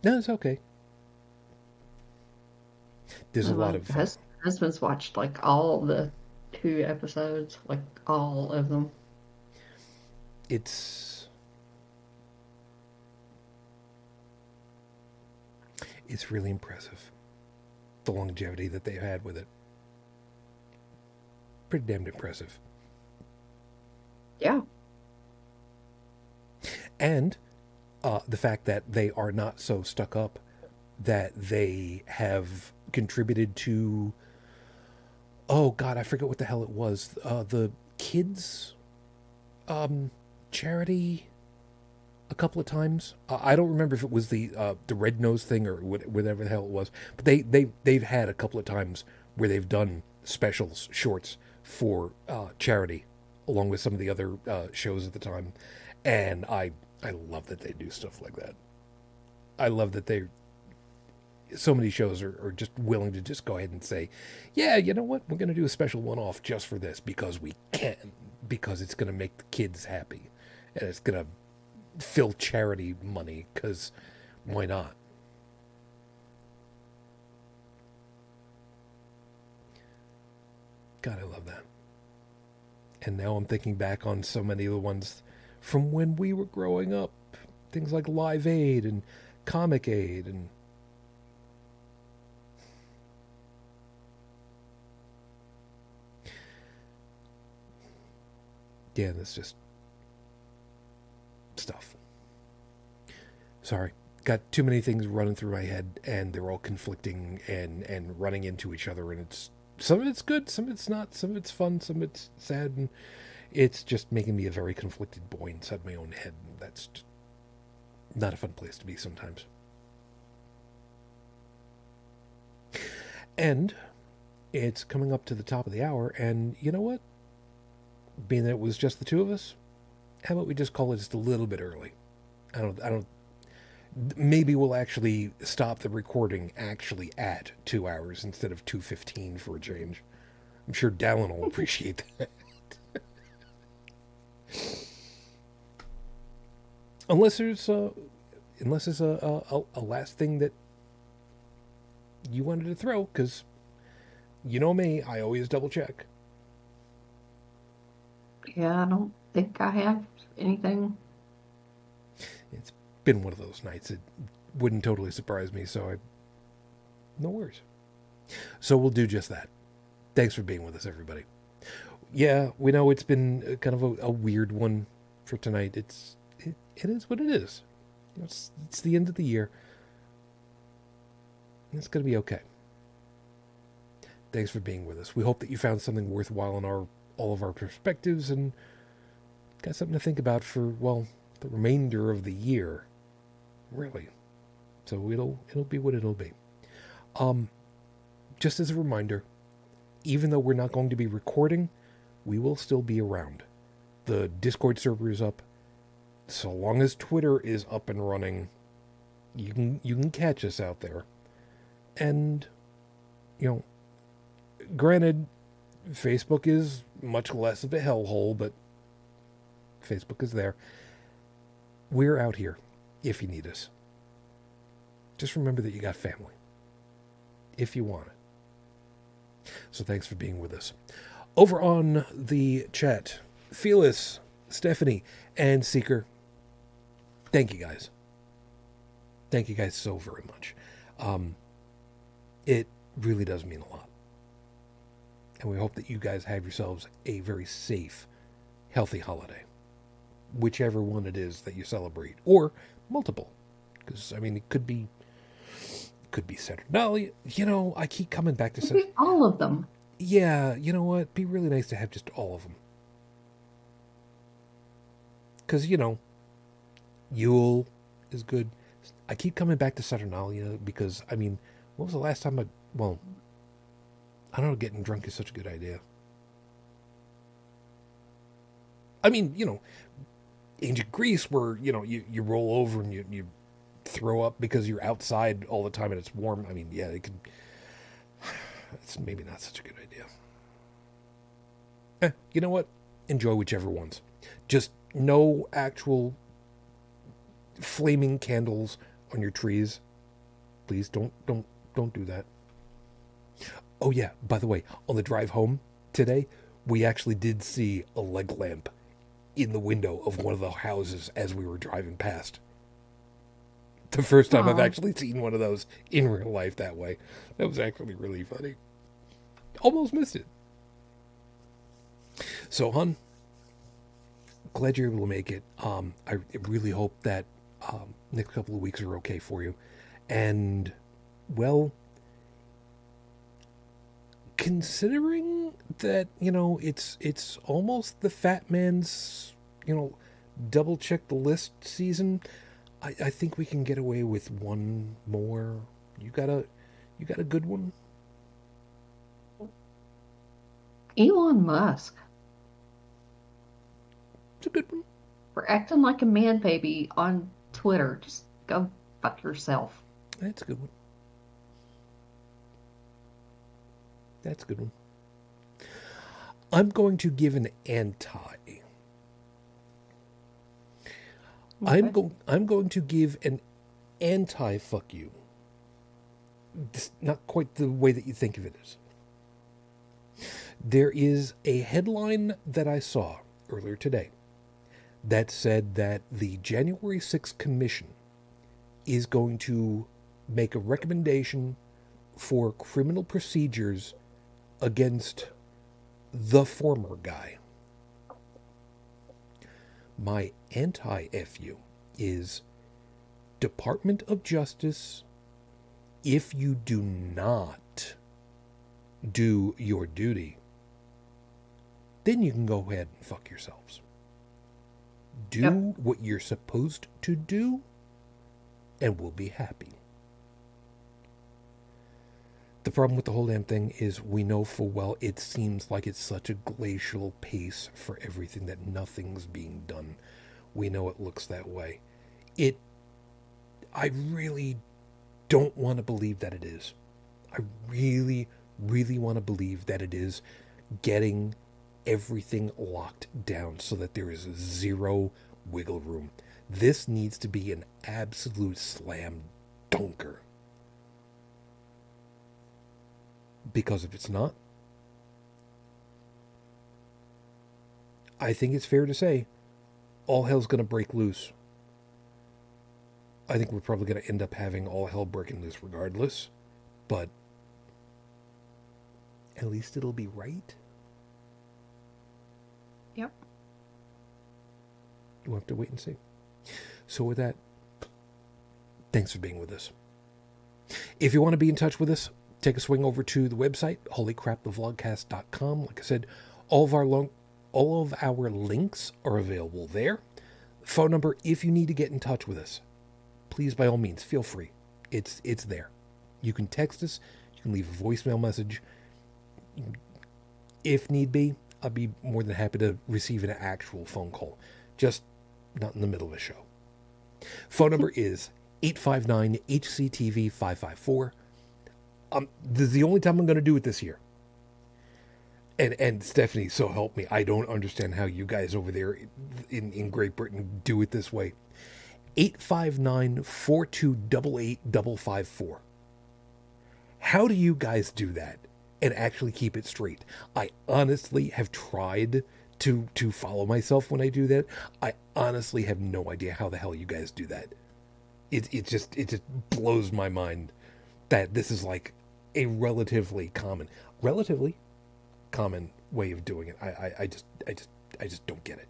No, it's okay. There's a lot of husband's watched like all the 2 episodes, like all of them. It's really impressive, the longevity that they've had with it. Pretty damn impressive. Yeah. And the fact that they are not so stuck up that they have contributed to, oh God, I forget what the hell it was. The kids charity a couple of times. I don't remember if it was the red nose thing or whatever the hell it was, but they've had a couple of times where they've done specials, shorts for charity, along with some of the other shows at the time. And I love that they do stuff like that. I love that so many shows are just willing to just go ahead and say, yeah, you know what? We're going to do a special one-off just for this because we can, because it's going to make the kids happy. And it's going to fill charity money, because why not? God, I love that. And now I'm thinking back on so many of the ones from when we were growing up. Things like Live Aid and Comic Aid and yeah, that's just stuff. Sorry. Got too many things running through my head, and they're all conflicting and running into each other, and it's some of it's good, some of it's not, some of it's fun, some of it's sad, and it's just making me a very conflicted boy inside my own head, and that's just not a fun place to be sometimes. And it's coming up to the top of the hour, and you know what? Being that it was just the two of us, How about we just call it just a little bit early? I don't, maybe we'll actually stop the recording actually at 2 hours instead of 2:15 for a change. I'm sure Dalan will appreciate that. Unless there's a last thing that you wanted to throw, because you know me, I always double check. Yeah, I don't think I have anything. It's been one of those nights. It wouldn't totally surprise me, so no worries. So we'll do just that. Thanks for being with us, everybody. Yeah, we know it's been kind of a weird one for tonight. It is what it is. It's the end of the year. It's going to be okay. Thanks for being with us. We hope that you found something worthwhile in all of our perspectives and got something to think about for, well, the remainder of the year. Really. So it'll be what it'll be. Just as a reminder, even though we're not going to be recording, we will still be around. The Discord server is up. So long as Twitter is up and running, you can catch us out there. And, granted, Facebook is much less of a hellhole, but Facebook is there. We're out here if you need us. Just remember that you got family, if you want it. So thanks for being with us. Over on the chat, Felis, Stephanie, and Seeker, thank you guys. Thank you guys so very much. It really does mean a lot. And we hope that you guys have yourselves a very safe, healthy holiday. Whichever one it is that you celebrate. Or multiple. Because, it could be Saturnalia. I keep coming back to Maybe all of them. Yeah, you know what? It'd be really nice to have just all of them. Because, Yule is good. I keep coming back to Saturnalia because, what was the last time I don't know, getting drunk is such a good idea. Ancient Greece where, you roll over and you throw up because you're outside all the time and it's warm. It could... It's maybe not such a good idea. You know what? Enjoy whichever ones. Just no actual flaming candles on your trees. Please don't do that. Oh yeah, by the way, on the drive home today, we actually did see a leg lamp in the window of one of the houses as we were driving past. The first time I've actually seen one of those in real life that way. That was actually really funny. Almost missed it. So, hon, glad you're able to make it. I really hope that next couple of weeks are okay for you. And, well, considering that, it's almost the Fat Man's, double check the list season, I think we can get away with one more. You got a good one? Elon Musk. It's a good one. For acting like a man baby on Twitter. Just go fuck yourself. That's a good one. That's a good one. I'm going to give an anti. Okay. I'm going to give an anti-fuck you. It's not quite the way that you think of it is. There is a headline that I saw earlier today that said that the January 6th Commission is going to make a recommendation for criminal procedures against the former guy. My anti-FU is Department of Justice, if you do not do your duty, then you can go ahead and fuck yourselves. Do what you're supposed to do, and we'll be happy. The problem with the whole damn thing is we know full well it seems like it's such a glacial pace for everything that nothing's being done. We know it looks that way. I really don't want to believe that it is. I really, really want to believe that it is getting everything locked down so that there is zero wiggle room. This needs to be an absolute slam dunker. Because if it's not, I think it's fair to say all hell's going to break loose. I think we're probably going to end up having all hell breaking loose regardless, but at least it'll be right. Yep. We'll have to wait and see. So with that, thanks for being with us. If you want to be in touch with us, take a swing over to the website, holycrapthevlogcast.com. Like I said, all of our links are available there. Phone number, if you need to get in touch with us, please, by all means, feel free. It's there. You can text us. You can leave a voicemail message. If need be, I'll be more than happy to receive an actual phone call. Just not in the middle of a show. Phone number is 859-HCTV-554. This is the only time I'm going to do it this year. And Stephanie, so help me, I don't understand how you guys over there in Great Britain do it this way. 859-428-8554. How do you guys do that and actually keep it straight? I honestly have tried to follow myself when I do that. I honestly have no idea how the hell you guys do that. It just blows my mind that this is like a relatively common way of doing it. I just don't get it.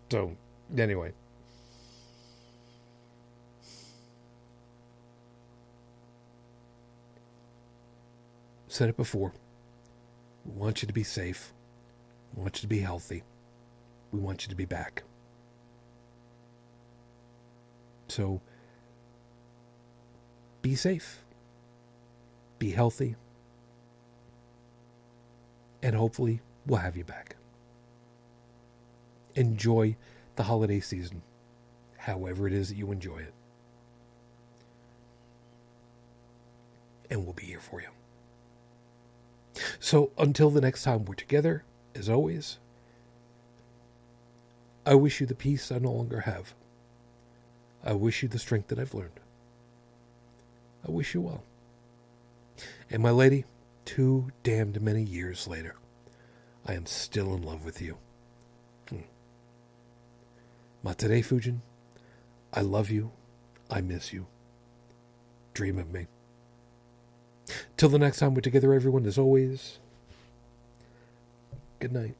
So anyway. Said it before. We want you to be safe. We want you to be healthy. We want you to be back. So be safe. Be healthy. And hopefully we'll have you back. Enjoy the holiday season, however it is that you enjoy it. And we'll be here for you. So until the next time we're together, as always, I wish you the peace I no longer have. I wish you the strength that I've learned. I wish you well. And my lady, 2 damned many years later, I am still in love with you. Matere Fujin, I love you. I miss you. Dream of me. Till the next time we're together, everyone, as always, good night.